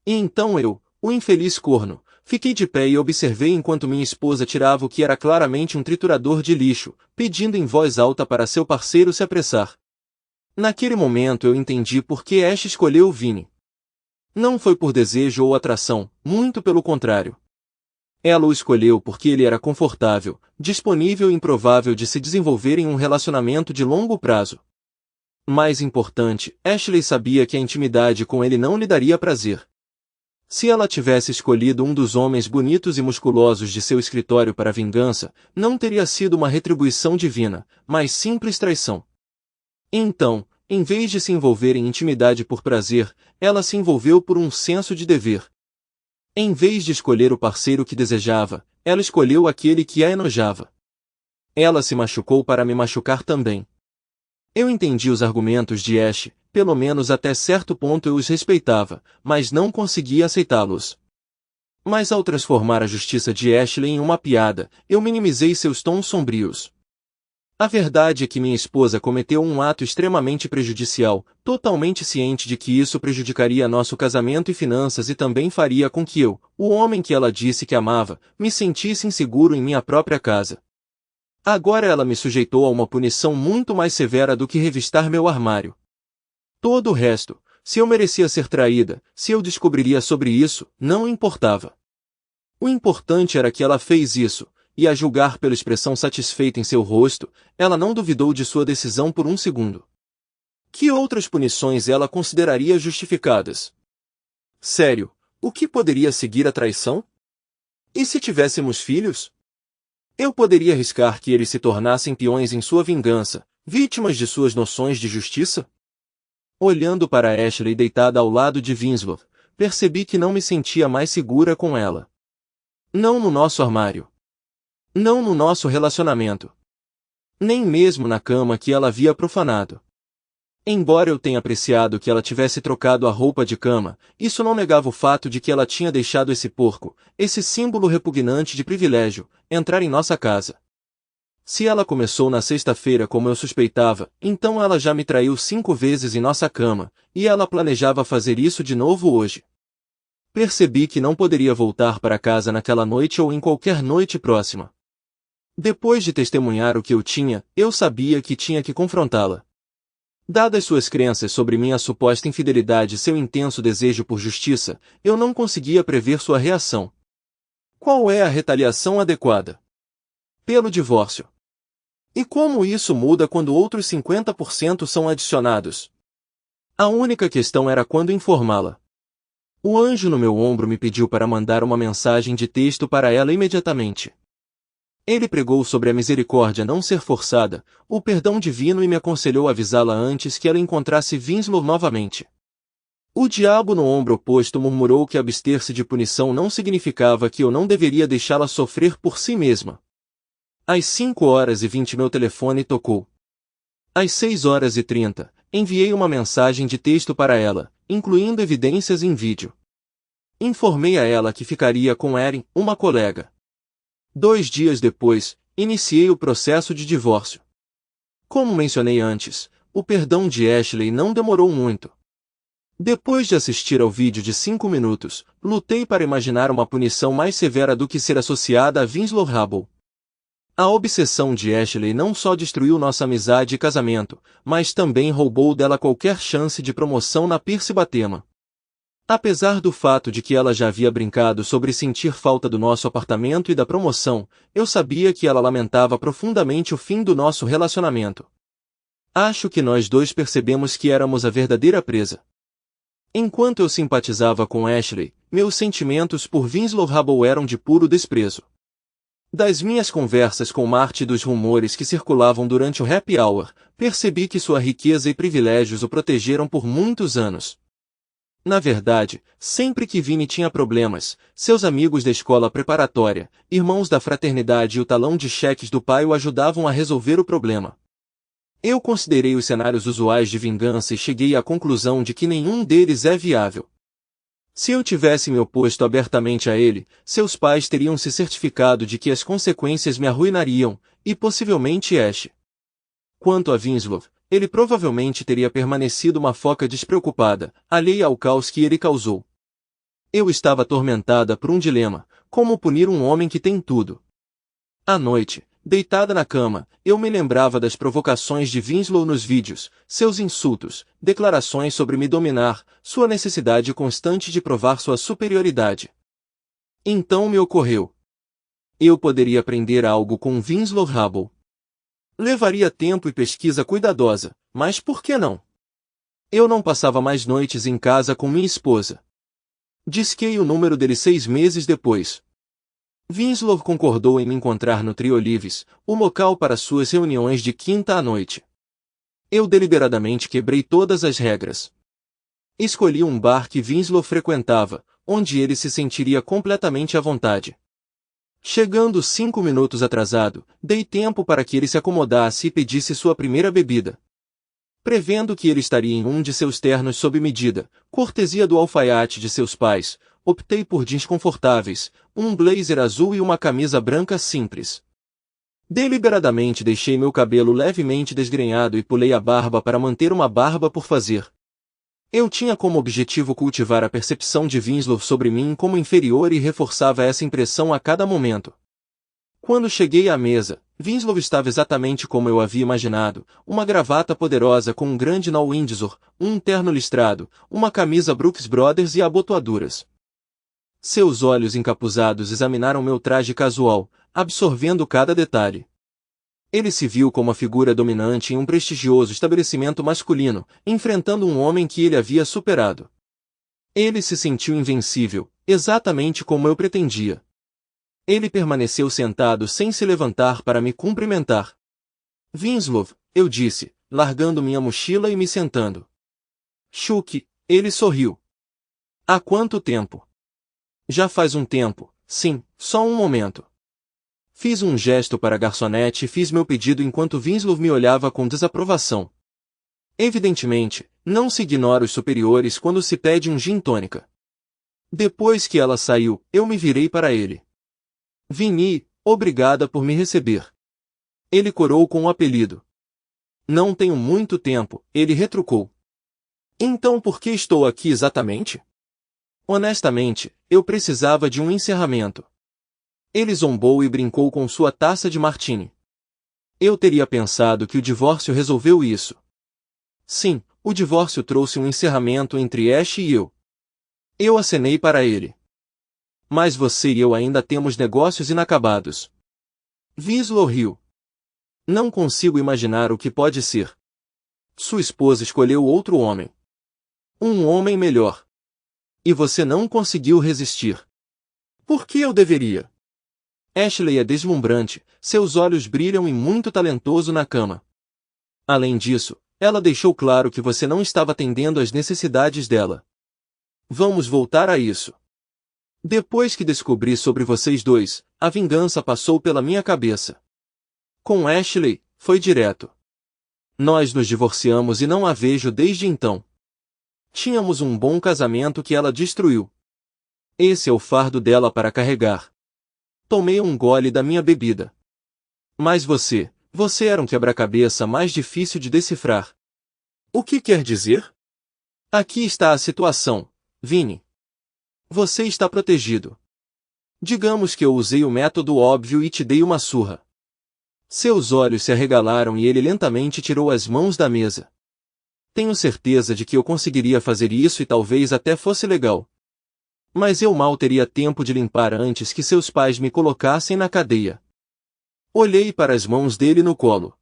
E então eu, o infeliz corno, fiquei de pé e observei enquanto minha esposa tirava o que era claramente um triturador de lixo, pedindo em voz alta para seu parceiro se apressar. Naquele momento eu entendi por que Ash escolheu Vinny. Não foi por desejo ou atração, muito pelo contrário. Ela o escolheu porque ele era confortável, disponível e improvável de se desenvolver em um relacionamento de longo prazo. Mais importante, Ashley sabia que a intimidade com ele não lhe daria prazer. Se ela tivesse escolhido um dos homens bonitos e musculosos de seu escritório para vingança, não teria sido uma retribuição divina, mas simples traição. Então, em vez de se envolver em intimidade por prazer, ela se envolveu por um senso de dever. Em vez de escolher o parceiro que desejava, ela escolheu aquele que a enojava. Ela se machucou para me machucar também. Eu entendi os argumentos de Ash, pelo menos até certo ponto eu os respeitava, mas não conseguia aceitá-los. Mas ao transformar a justiça de Ashley em uma piada, eu minimizei seus tons sombrios. A verdade é que minha esposa cometeu um ato extremamente prejudicial, totalmente ciente de que isso prejudicaria nosso casamento e finanças e também faria com que eu, o homem que ela disse que amava, me sentisse inseguro em minha própria casa. Agora ela me sujeitou a uma punição muito mais severa do que revistar meu armário. Todo o resto, se eu merecia ser traída, se eu descobriria sobre isso, não importava. O importante era que ela fez isso. E a julgar pela expressão satisfeita em seu rosto, ela não duvidou de sua decisão por um segundo. Que outras punições ela consideraria justificadas? Sério, o que poderia seguir a traição? E se tivéssemos filhos? Eu poderia arriscar que eles se tornassem peões em sua vingança, vítimas de suas noções de justiça? Olhando para Ashley deitada ao lado de Winslow, percebi que não me sentia mais segura com ela. Não no nosso armário. Não no nosso relacionamento. Nem mesmo na cama que ela havia profanado. Embora eu tenha apreciado que ela tivesse trocado a roupa de cama, isso não negava o fato de que ela tinha deixado esse porco, esse símbolo repugnante de privilégio, entrar em nossa casa. Se ela começou na sexta-feira como eu suspeitava, então ela já me traiu 5 vezes em nossa cama, e ela planejava fazer isso de novo hoje. Percebi que não poderia voltar para casa naquela noite ou em qualquer noite próxima. Depois de testemunhar o que eu sabia que tinha que confrontá-la. Dadas suas crenças sobre minha suposta infidelidade e seu intenso desejo por justiça, eu não conseguia prever sua reação. Qual é a retaliação adequada? Pelo divórcio. E como isso muda quando outros 50% são adicionados? A única questão era quando informá-la. O anjo no meu ombro me pediu para mandar uma mensagem de texto para ela imediatamente. Ele pregou sobre a misericórdia não ser forçada, o perdão divino e me aconselhou avisá-la antes que ela encontrasse Winslow novamente. O diabo no ombro oposto murmurou que abster-se de punição não significava que eu não deveria deixá-la sofrer por si mesma. Às 5h20 meu telefone tocou. Às 6h30, enviei uma mensagem de texto para ela, incluindo evidências em vídeo. Informei a ela que ficaria com Erin, uma colega. 2 dias depois, iniciei o processo de divórcio. Como mencionei antes, o perdão de Ashley não demorou muito. Depois de assistir ao vídeo de 5 minutos, lutei para imaginar uma punição mais severa do que ser associada a Winslow Rubble. A obsessão de Ashley não só destruiu nossa amizade e casamento, mas também roubou dela qualquer chance de promoção na Pierce Batema. Apesar do fato de que ela já havia brincado sobre sentir falta do nosso apartamento e da promoção, eu sabia que ela lamentava profundamente o fim do nosso relacionamento. Acho que nós dois percebemos que éramos a verdadeira presa. Enquanto eu simpatizava com Ashley, meus sentimentos por Winslow Rubble eram de puro desprezo. Das minhas conversas com Marty e dos rumores que circulavam durante o happy hour, percebi que sua riqueza e privilégios o protegeram por muitos anos. Na verdade, sempre que Vinny tinha problemas, seus amigos da escola preparatória, irmãos da fraternidade e o talão de cheques do pai o ajudavam a resolver o problema. Eu considerei os cenários usuais de vingança e cheguei à conclusão de que nenhum deles é viável. Se eu tivesse me oposto abertamente a ele, seus pais teriam se certificado de que as consequências me arruinariam, e possivelmente Ash. Quanto a Winslow, ele provavelmente teria permanecido uma foca despreocupada, alheia ao caos que ele causou. Eu estava atormentada por um dilema: como punir um homem que tem tudo? À noite, deitada na cama, eu me lembrava das provocações de Winslow nos vídeos, seus insultos, declarações sobre me dominar, sua necessidade constante de provar sua superioridade. Então me ocorreu: eu poderia aprender algo com Winslow Rubble. Levaria tempo e pesquisa cuidadosa, mas por que não? Eu não passava mais noites em casa com minha esposa. Disquei o número dele 6 meses depois. Winslow concordou em me encontrar no Trio Olives, o local para suas reuniões de quinta à noite. Eu deliberadamente quebrei todas as regras. Escolhi um bar que Winslow frequentava, onde ele se sentiria completamente à vontade. Chegando 5 minutos atrasado, dei tempo para que ele se acomodasse e pedisse sua primeira bebida. Prevendo que ele estaria em um de seus ternos sob medida, cortesia do alfaiate de seus pais, optei por jeans confortáveis, um blazer azul e uma camisa branca simples. Deliberadamente deixei meu cabelo levemente desgrenhado e pulei a barba para manter uma barba por fazer. Eu tinha como objetivo cultivar a percepção de Winslow sobre mim como inferior e reforçava essa impressão a cada momento. Quando cheguei à mesa, Winslow estava exatamente como eu havia imaginado, uma gravata poderosa com um grande nó Windsor, um terno listrado, uma camisa Brooks Brothers e abotoaduras. Seus olhos encapuzados examinaram meu traje casual, absorvendo cada detalhe. Ele se viu como a figura dominante em um prestigioso estabelecimento masculino, enfrentando um homem que ele havia superado. Ele se sentiu invencível, exatamente como eu pretendia. Ele permaneceu sentado sem se levantar para me cumprimentar. Winslow, eu disse, largando minha mochila e me sentando. Chuck, ele sorriu. Há quanto tempo? Já faz um tempo, sim, só um momento. Fiz um gesto para a garçonete e fiz meu pedido enquanto Winslow me olhava com desaprovação. Evidentemente, não se ignora os superiores quando se pede um gin tônica. Depois que ela saiu, eu me virei para ele. Vinnie, obrigada por me receber. Ele corou com o apelido. Não tenho muito tempo, ele retrucou. Então por que estou aqui exatamente? Honestamente, eu precisava de um encerramento. Ele zombou e brincou com sua taça de martini. Eu teria pensado que o divórcio resolveu isso. Sim, o divórcio trouxe um encerramento entre Ash e eu. Eu acenei para ele. Mas você e eu ainda temos negócios inacabados. Winslow riu. Não consigo imaginar o que pode ser. Sua esposa escolheu outro homem. Um homem melhor. E você não conseguiu resistir. Por que eu deveria? Ashley é deslumbrante, seus olhos brilham e muito talentoso na cama. Além disso, ela deixou claro que você não estava atendendo às necessidades dela. Vamos voltar a isso. Depois que descobri sobre vocês dois, a vingança passou pela minha cabeça. Com Ashley, foi direto. Nós nos divorciamos e não a vejo desde então. Tínhamos um bom casamento que ela destruiu. Esse é o fardo dela para carregar. Tomei um gole da minha bebida. Mas você era um quebra-cabeça mais difícil de decifrar. O que quer dizer? Aqui está a situação, Vinnie. Você está protegido. Digamos que eu usei o método óbvio e te dei uma surra. Seus olhos se arregalaram e ele lentamente tirou as mãos da mesa. Tenho certeza de que eu conseguiria fazer isso e talvez até fosse legal. Mas eu mal teria tempo de limpar antes que seus pais me colocassem na cadeia. Olhei para as mãos dele no colo.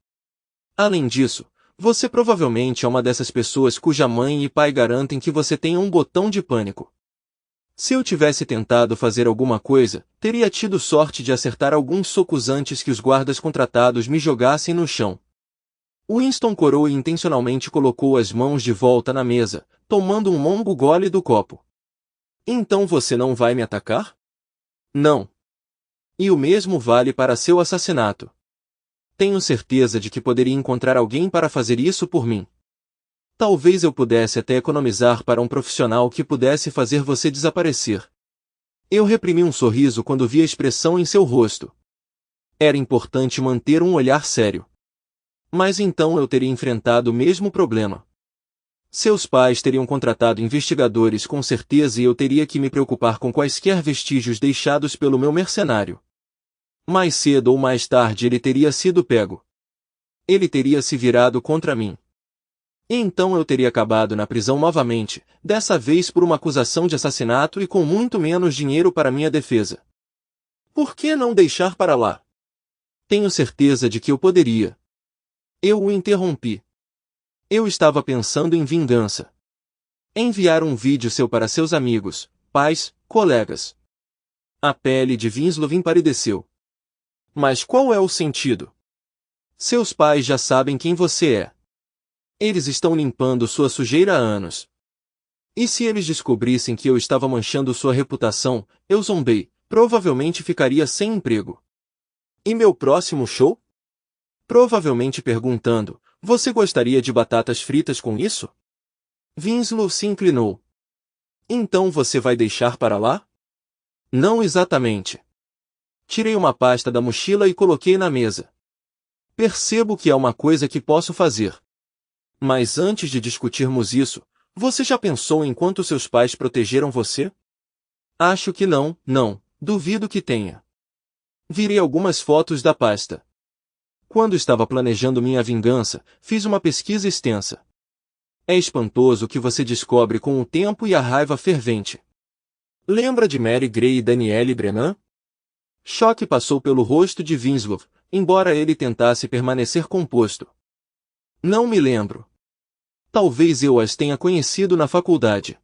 Além disso, você provavelmente é uma dessas pessoas cuja mãe e pai garantem que você tenha um botão de pânico. Se eu tivesse tentado fazer alguma coisa, teria tido sorte de acertar alguns socos antes que os guardas contratados me jogassem no chão. Winston corou e intencionalmente colocou as mãos de volta na mesa, tomando um longo gole do copo. Então você não vai me atacar? Não. E o mesmo vale para seu assassinato. Tenho certeza de que poderia encontrar alguém para fazer isso por mim. Talvez eu pudesse até economizar para um profissional que pudesse fazer você desaparecer. Eu reprimi um sorriso quando vi a expressão em seu rosto. Era importante manter um olhar sério. Mas então eu teria enfrentado o mesmo problema. Seus pais teriam contratado investigadores com certeza e eu teria que me preocupar com quaisquer vestígios deixados pelo meu mercenário. Mais cedo ou mais tarde ele teria sido pego. Ele teria se virado contra mim. E então eu teria acabado na prisão novamente, dessa vez por uma acusação de assassinato e com muito menos dinheiro para minha defesa. Por que não deixar para lá? Tenho certeza de que eu poderia. Eu o interrompi. Eu estava pensando em vingança. Enviar um vídeo seu para seus amigos, pais, colegas. A pele de Winslow empalideceu. Mas qual é o sentido? Seus pais já sabem quem você é. Eles estão limpando sua sujeira há anos. E se eles descobrissem que eu estava manchando sua reputação, eu zombei, provavelmente ficaria sem emprego. E meu próximo show? Provavelmente perguntando, você gostaria de batatas fritas com isso? Winslow se inclinou. Então você vai deixar para lá? Não exatamente. Tirei uma pasta da mochila e coloquei na mesa. Percebo que é uma coisa que posso fazer. Mas antes de discutirmos isso, você já pensou em quanto seus pais protegeram você? Acho que não, duvido que tenha. Virei algumas fotos da pasta. Quando estava planejando minha vingança, fiz uma pesquisa extensa. É espantoso o que você descobre com o tempo e a raiva fervente. Lembra de Mary Gray e Danielle Brennan? Choque passou pelo rosto de Winslow, embora ele tentasse permanecer composto. Não me lembro. Talvez eu as tenha conhecido na faculdade.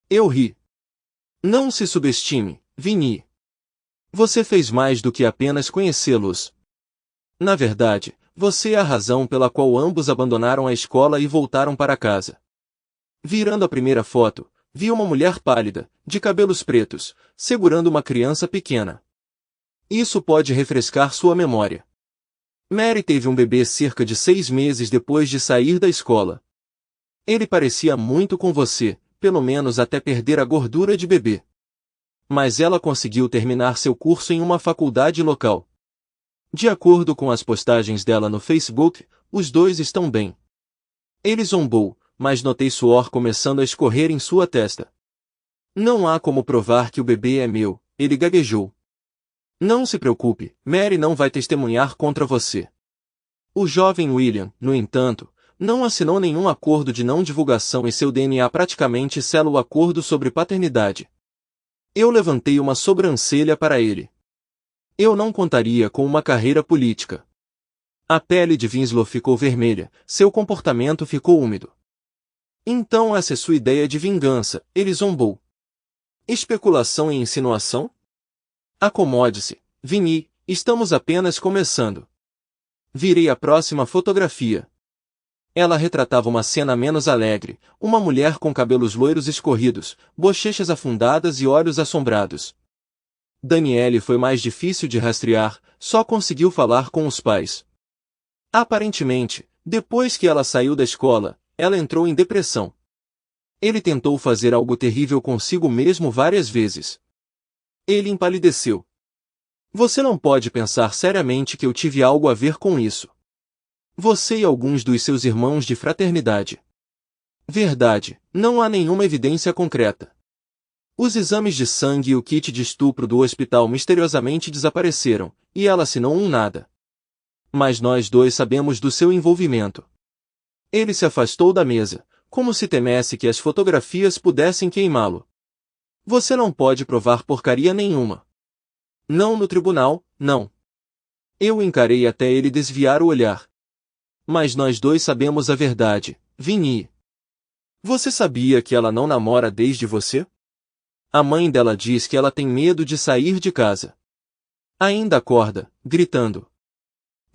Eu ri. Não se subestime, Vinnie. Você fez mais do que apenas conhecê-los. Na verdade, você é a razão pela qual ambos abandonaram a escola e voltaram para casa. Virando a primeira foto, vi uma mulher pálida, de cabelos pretos, segurando uma criança pequena. Isso pode refrescar sua memória. Mary teve um bebê cerca de 6 meses depois de sair da escola. Ele parecia muito com você, pelo menos até perder a gordura de bebê. Mas ela conseguiu terminar seu curso em uma faculdade local. De acordo com as postagens dela no Facebook, os dois estão bem. Ele zombou, mas notei suor começando a escorrer em sua testa. Não há como provar que o bebê é meu, ele gaguejou. Não se preocupe, Mary não vai testemunhar contra você. O jovem William, no entanto, não assinou nenhum acordo de não divulgação e seu DNA praticamente sela o acordo sobre paternidade. Eu levantei uma sobrancelha para ele. Eu não contaria com uma carreira política. A pele de Winslow ficou vermelha, seu comportamento ficou úmido. Então essa é sua ideia de vingança, ele zombou. Especulação e insinuação? Acomode-se, Vinny, estamos apenas começando. Virei a próxima fotografia. Ela retratava uma cena menos alegre, uma mulher com cabelos loiros escorridos, bochechas afundadas e olhos assombrados. Danielle foi mais difícil de rastrear, só conseguiu falar com os pais. Aparentemente, depois que ela saiu da escola, ela entrou em depressão. Ele tentou fazer algo terrível consigo mesmo várias vezes. Ele empalideceu. Você não pode pensar seriamente que eu tive algo a ver com isso. Você e alguns dos seus irmãos de fraternidade. Verdade, não há nenhuma evidência concreta. Os exames de sangue e o kit de estupro do hospital misteriosamente desapareceram, e ela assinou um nada. Mas nós dois sabemos do seu envolvimento. Ele se afastou da mesa, como se temesse que as fotografias pudessem queimá-lo. Você não pode provar porcaria nenhuma. Não no tribunal, não. Eu o encarei até ele desviar o olhar. Mas nós dois sabemos a verdade, Vinny. Você sabia que ela não namora desde você? A mãe dela diz que ela tem medo de sair de casa. Ainda acorda, gritando.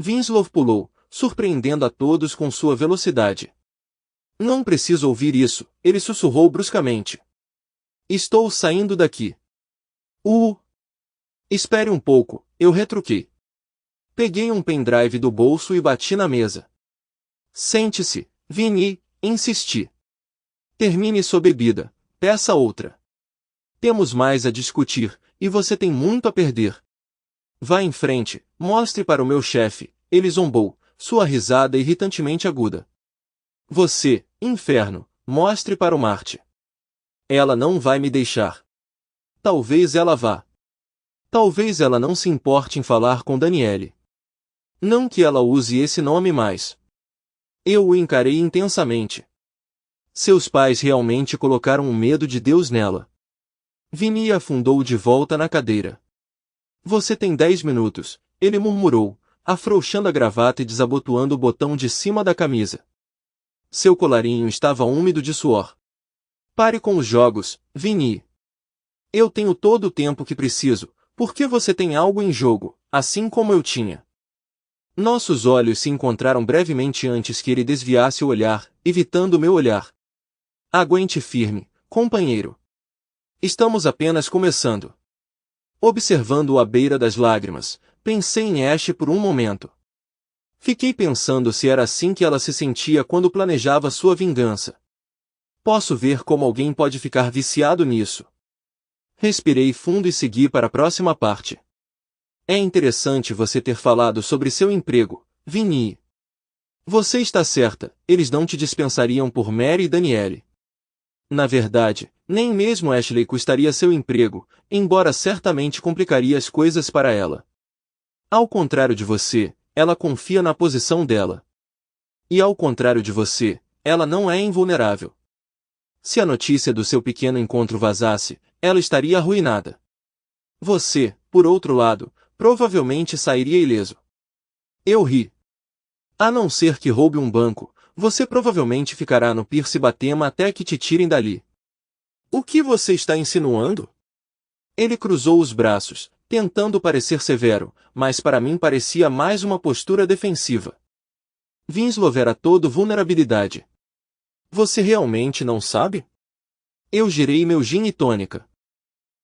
Winslow pulou, surpreendendo a todos com sua velocidade. Não preciso ouvir isso, ele sussurrou bruscamente. Estou saindo daqui. Espere um pouco, eu retruquei. Peguei um pendrive do bolso e bati na mesa. Sente-se, Vinny, insisti. Termine sua bebida, peça outra. Temos mais a discutir, e você tem muito a perder. Vá em frente, mostre para o meu chefe, ele zombou, sua risada irritantemente aguda. Você, inferno, mostre para o Marte. Ela não vai me deixar. Talvez ela vá. Talvez ela não se importe em falar com Danielle. Não que ela use esse nome mais. Eu o encarei intensamente. Seus pais realmente colocaram um medo de Deus nela. Vinny afundou de volta na cadeira. Você tem 10 minutos, ele murmurou, afrouxando a gravata e desabotoando o botão de cima da camisa. Seu colarinho estava úmido de suor. Pare com os jogos, Vinny. Eu tenho todo o tempo que preciso, porque você tem algo em jogo, assim como eu tinha. Nossos olhos se encontraram brevemente antes que ele desviasse o olhar, evitando meu olhar. Aguente firme, companheiro. Estamos apenas começando. Observando-o à beira das lágrimas, pensei em Ash por um momento. Fiquei pensando se era assim que ela se sentia quando planejava sua vingança. Posso ver como alguém pode ficar viciado nisso. Respirei fundo e segui para a próxima parte. É interessante você ter falado sobre seu emprego, Vinny. Você está certa, eles não te dispensariam por Mary e Danielle. Na verdade, nem mesmo Ashley custaria seu emprego, embora certamente complicaria as coisas para ela. Ao contrário de você, ela confia na posição dela. E ao contrário de você, ela não é invulnerável. Se a notícia do seu pequeno encontro vazasse, ela estaria arruinada. Você, por outro lado, provavelmente sairia ileso. Eu ri. A não ser que roube um banco, você provavelmente ficará no Pierce Batema até que te tirem dali. O que você está insinuando? Ele cruzou os braços, tentando parecer severo, mas para mim parecia mais uma postura defensiva. Winslow era todo vulnerabilidade. Você realmente não sabe? Eu girei meu gin e tônica.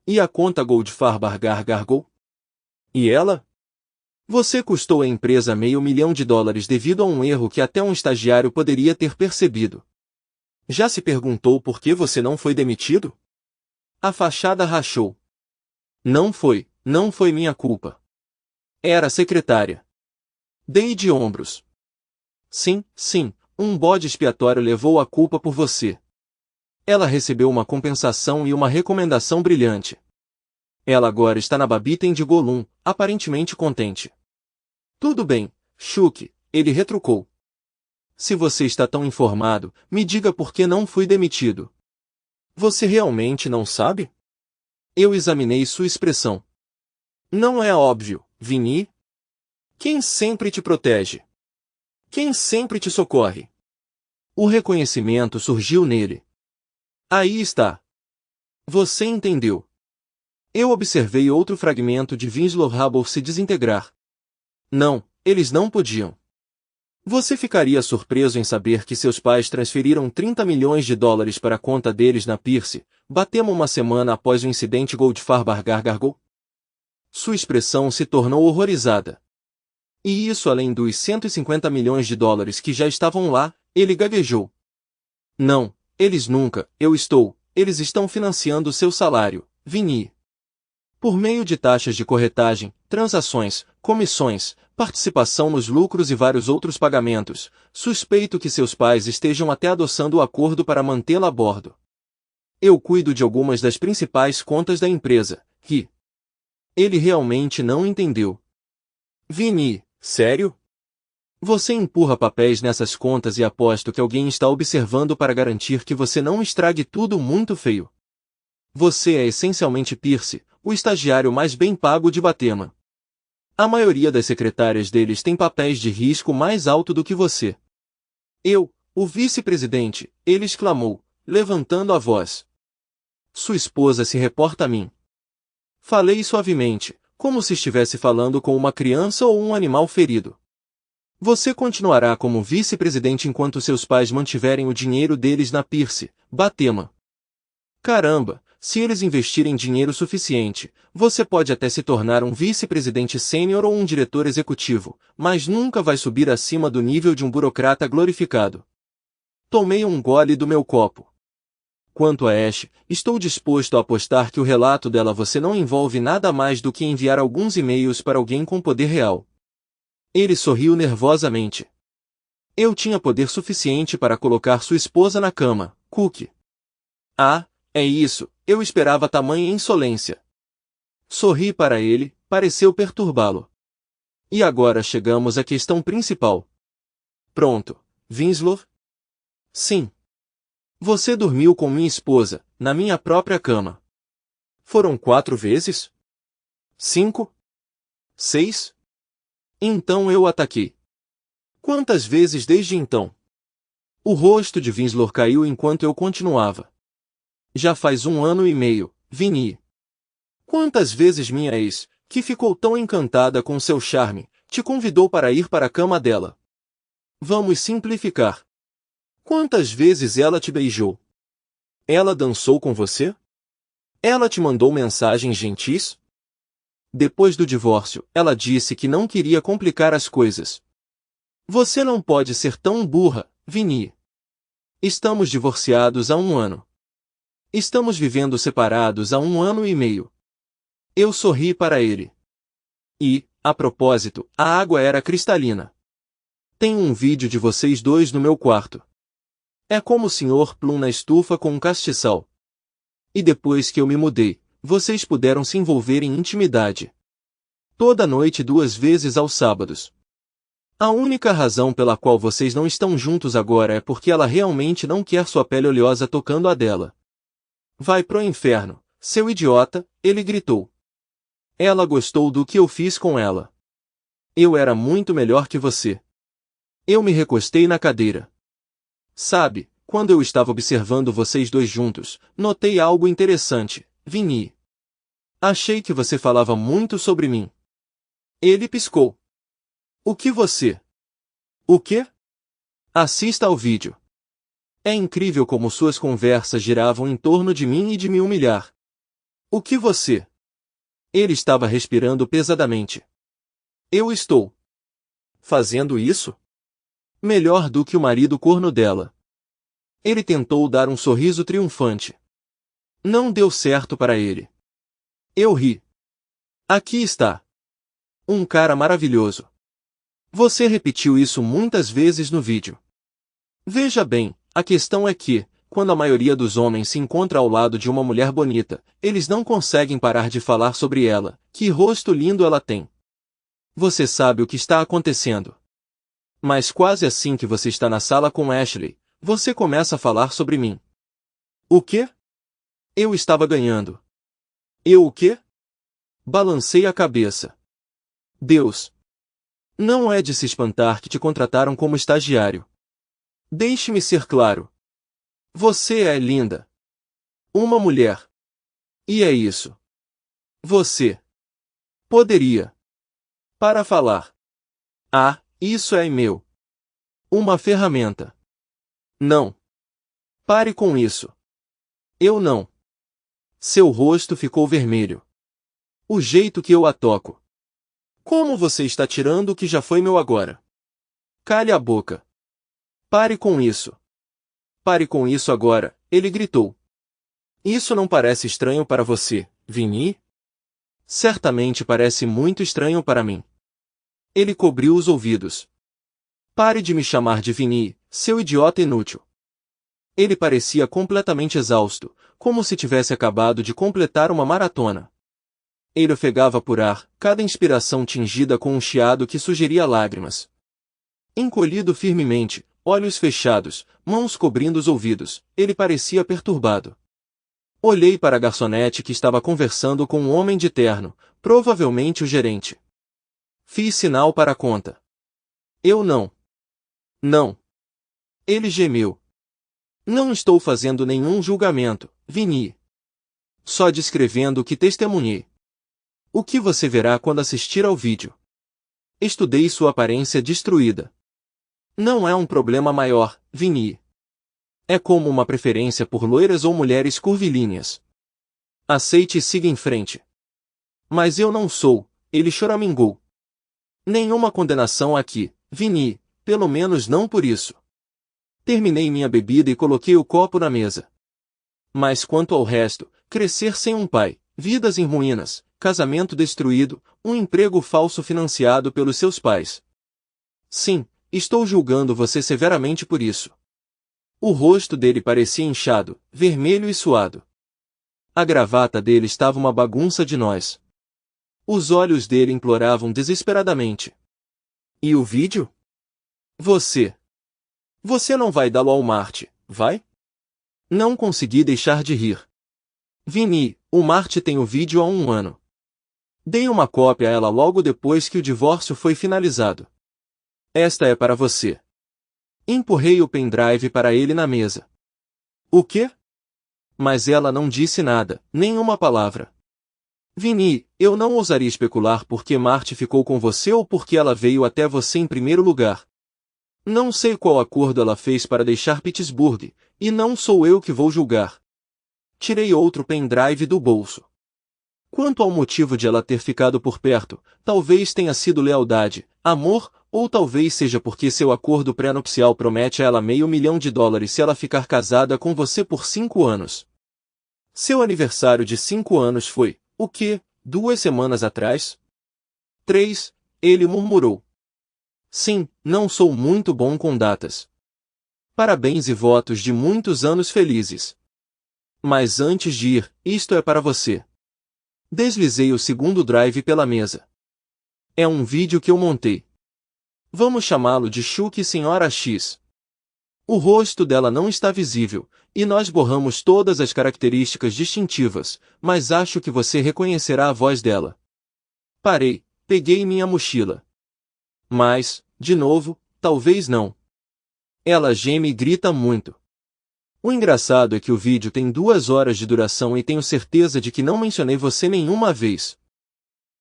E a conta Goldfarb gargou? E ela? Você custou à empresa $500 mil devido a um erro que até um estagiário poderia ter percebido. Já se perguntou por que você não foi demitido? A fachada rachou. Não foi minha culpa. Era a secretária. Dei de ombros. Sim, um bode expiatório levou a culpa por você. Ela recebeu uma compensação e uma recomendação brilhante. Ela agora está na Babbitt de Gollum, aparentemente contente. Tudo bem, Chuck, ele retrucou. Se você está tão informado, me diga por que não fui demitido. Você realmente não sabe? Eu examinei sua expressão. Não é óbvio, Vinny? Quem sempre te protege? Quem sempre te socorre? O reconhecimento surgiu nele. Aí está. Você entendeu. Eu observei outro fragmento de Winslow Hubble se desintegrar. Não, eles não podiam. Você ficaria surpreso em saber que seus pais transferiram $30 milhões para a conta deles na Pierce, batemos uma semana após o incidente Goldfarb gargou? Sua expressão se tornou horrorizada. E isso além dos $150 milhões que já estavam lá, ele gaguejou. Não, eles nunca, eles estão financiando seu salário, Vinny. Por meio de taxas de corretagem, transações, comissões, participação nos lucros e vários outros pagamentos, suspeito que seus pais estejam até adoçando o acordo para mantê-la a bordo. Eu cuido de algumas das principais contas da empresa, que... Ele realmente não entendeu. Vinny, sério? Você empurra papéis nessas contas e aposto que alguém está observando para garantir que você não estrague tudo muito feio. Você é essencialmente Pierce, o estagiário mais bem pago de Batema. A maioria das secretárias deles tem papéis de risco mais alto do que você. Eu, o vice-presidente, ele exclamou, levantando a voz. Sua esposa se reporta a mim. Falei suavemente, como se estivesse falando com uma criança ou um animal ferido. Você continuará como vice-presidente enquanto seus pais mantiverem o dinheiro deles na Pierce, Batema. Caramba, se eles investirem dinheiro suficiente, você pode até se tornar um vice-presidente sênior ou um diretor executivo, mas nunca vai subir acima do nível de um burocrata glorificado. Tomei um gole do meu copo. Quanto a Ash, estou disposto a apostar que o relato dela você não envolve nada mais do que enviar alguns e-mails para alguém com poder real. Ele sorriu nervosamente. Eu tinha poder suficiente para colocar sua esposa na cama, Cook. Ah, é isso, eu esperava tamanha insolência. Sorri para ele, pareceu perturbá-lo. E agora chegamos à questão principal. Pronto, Winslow? Sim. Você dormiu com minha esposa, na minha própria cama. Foram 4 vezes? 5? 6? Então eu ataquei. Quantas vezes desde então? O rosto de Winslow caiu enquanto eu continuava. Já faz 1 ano e meio, Vinny. Quantas vezes minha ex, que ficou tão encantada com seu charme, te convidou para ir para a cama dela? Vamos simplificar. Quantas vezes ela te beijou? Ela dançou com você? Ela te mandou mensagens gentis? Depois do divórcio, ela disse que não queria complicar as coisas. Você não pode ser tão burra, Vinny. Estamos divorciados há 1 ano. Estamos vivendo separados há 1 ano e meio. Eu sorri para ele. E, a propósito, a água era cristalina. Tenho um vídeo de vocês dois no meu quarto. É como o Sr. Plum na estufa com um castiçal. E depois que eu me mudei, vocês puderam se envolver em intimidade. Toda noite 2 vezes aos sábados. A única razão pela qual vocês não estão juntos agora é porque ela realmente não quer sua pele oleosa tocando a dela. Vai pro inferno, seu idiota, ele gritou. Ela gostou do que eu fiz com ela. Eu era muito melhor que você. Eu me recostei na cadeira. Sabe, quando eu estava observando vocês dois juntos, notei algo interessante, Vinny. Achei que você falava muito sobre mim. Ele piscou. O que você? O quê? Assista ao vídeo. É incrível como suas conversas giravam em torno de mim e de me humilhar. O que você? Ele estava respirando pesadamente. Eu estou fazendo isso? Melhor do que o marido corno dela. Ele tentou dar um sorriso triunfante. Não deu certo para ele. Eu ri. Aqui está. Um cara maravilhoso. Você repetiu isso muitas vezes no vídeo. Veja bem, a questão é que, quando a maioria dos homens se encontra ao lado de uma mulher bonita, eles não conseguem parar de falar sobre ela. Que rosto lindo ela tem. Você sabe o que está acontecendo. Mas quase assim que você está na sala com Ashley, você começa a falar sobre mim. O quê? Eu estava ganhando. Eu o quê? Balancei a cabeça. Deus. Não é de se espantar que te contrataram como estagiário. Deixe-me ser claro. Você é linda. Uma mulher. E é isso. Você poderia. Para falar. Ah, isso é meu. Uma ferramenta. Não. Pare com isso. Eu não. Seu rosto ficou vermelho. O jeito que eu a toco. Como você está tirando o que já foi meu agora? Cale a boca. Pare com isso. Pare com isso agora, ele gritou. Isso não parece estranho para você, Vinny? Certamente parece muito estranho para mim. Ele cobriu os ouvidos. Pare de me chamar de Vinny, seu idiota inútil. Ele parecia completamente exausto, como se tivesse acabado de completar uma maratona. Ele ofegava por ar, cada inspiração tingida com um chiado que sugeria lágrimas. Encolhido firmemente, olhos fechados, mãos cobrindo os ouvidos, ele parecia perturbado. Olhei para a garçonete que estava conversando com um homem de terno, provavelmente o gerente. Fiz sinal para a conta. Eu não. Não. Ele gemeu. Não estou fazendo nenhum julgamento, Vinny. Só descrevendo o que testemunhei. O que você verá quando assistir ao vídeo? Estudei sua aparência destruída. Não é um problema maior, Vinny. É como uma preferência por loiras ou mulheres curvilíneas. Aceite e siga em frente. Mas eu não sou, ele choramingou. Nenhuma condenação aqui, Vinny, pelo menos não por isso. Terminei minha bebida e coloquei o copo na mesa. Mas quanto ao resto, crescer sem um pai, vidas em ruínas, casamento destruído, um emprego falso financiado pelos seus pais. Sim, estou julgando você severamente por isso. O rosto dele parecia inchado, vermelho e suado. A gravata dele estava uma bagunça de nós. Os olhos dele imploravam desesperadamente. E o vídeo? Você não vai dá-lo ao Marte, vai? Não consegui deixar de rir. Vinny, o Marte tem o vídeo há 1 ano. Dei uma cópia a ela logo depois que o divórcio foi finalizado. Esta é para você. Empurrei o pendrive para ele na mesa. O quê? Mas ela não disse nada, nenhuma palavra. Vinny, eu não ousaria especular por que Marte ficou com você ou por que ela veio até você em primeiro lugar. Não sei qual acordo ela fez para deixar Pittsburgh, e não sou eu que vou julgar. Tirei outro pendrive do bolso. Quanto ao motivo de ela ter ficado por perto, talvez tenha sido lealdade, amor, ou talvez seja porque seu acordo pré-nupcial promete a ela $500.000 se ela ficar casada com você por 5 anos. Seu aniversário de 5 anos foi, o quê, 2 semanas atrás? 3, ele murmurou. Sim, não sou muito bom com datas. Parabéns e votos de muitos anos felizes. Mas antes de ir, isto é para você. Deslizei o segundo drive pela mesa. É um vídeo que eu montei. Vamos chamá-lo de Chuck Senhora X. O rosto dela não está visível, e nós borramos todas as características distintivas, mas acho que você reconhecerá a voz dela. Parei, peguei minha mochila. Mas, de novo, talvez não. Ela geme e grita muito. O engraçado é que o vídeo tem 2 horas de duração e tenho certeza de que não mencionei você nenhuma vez.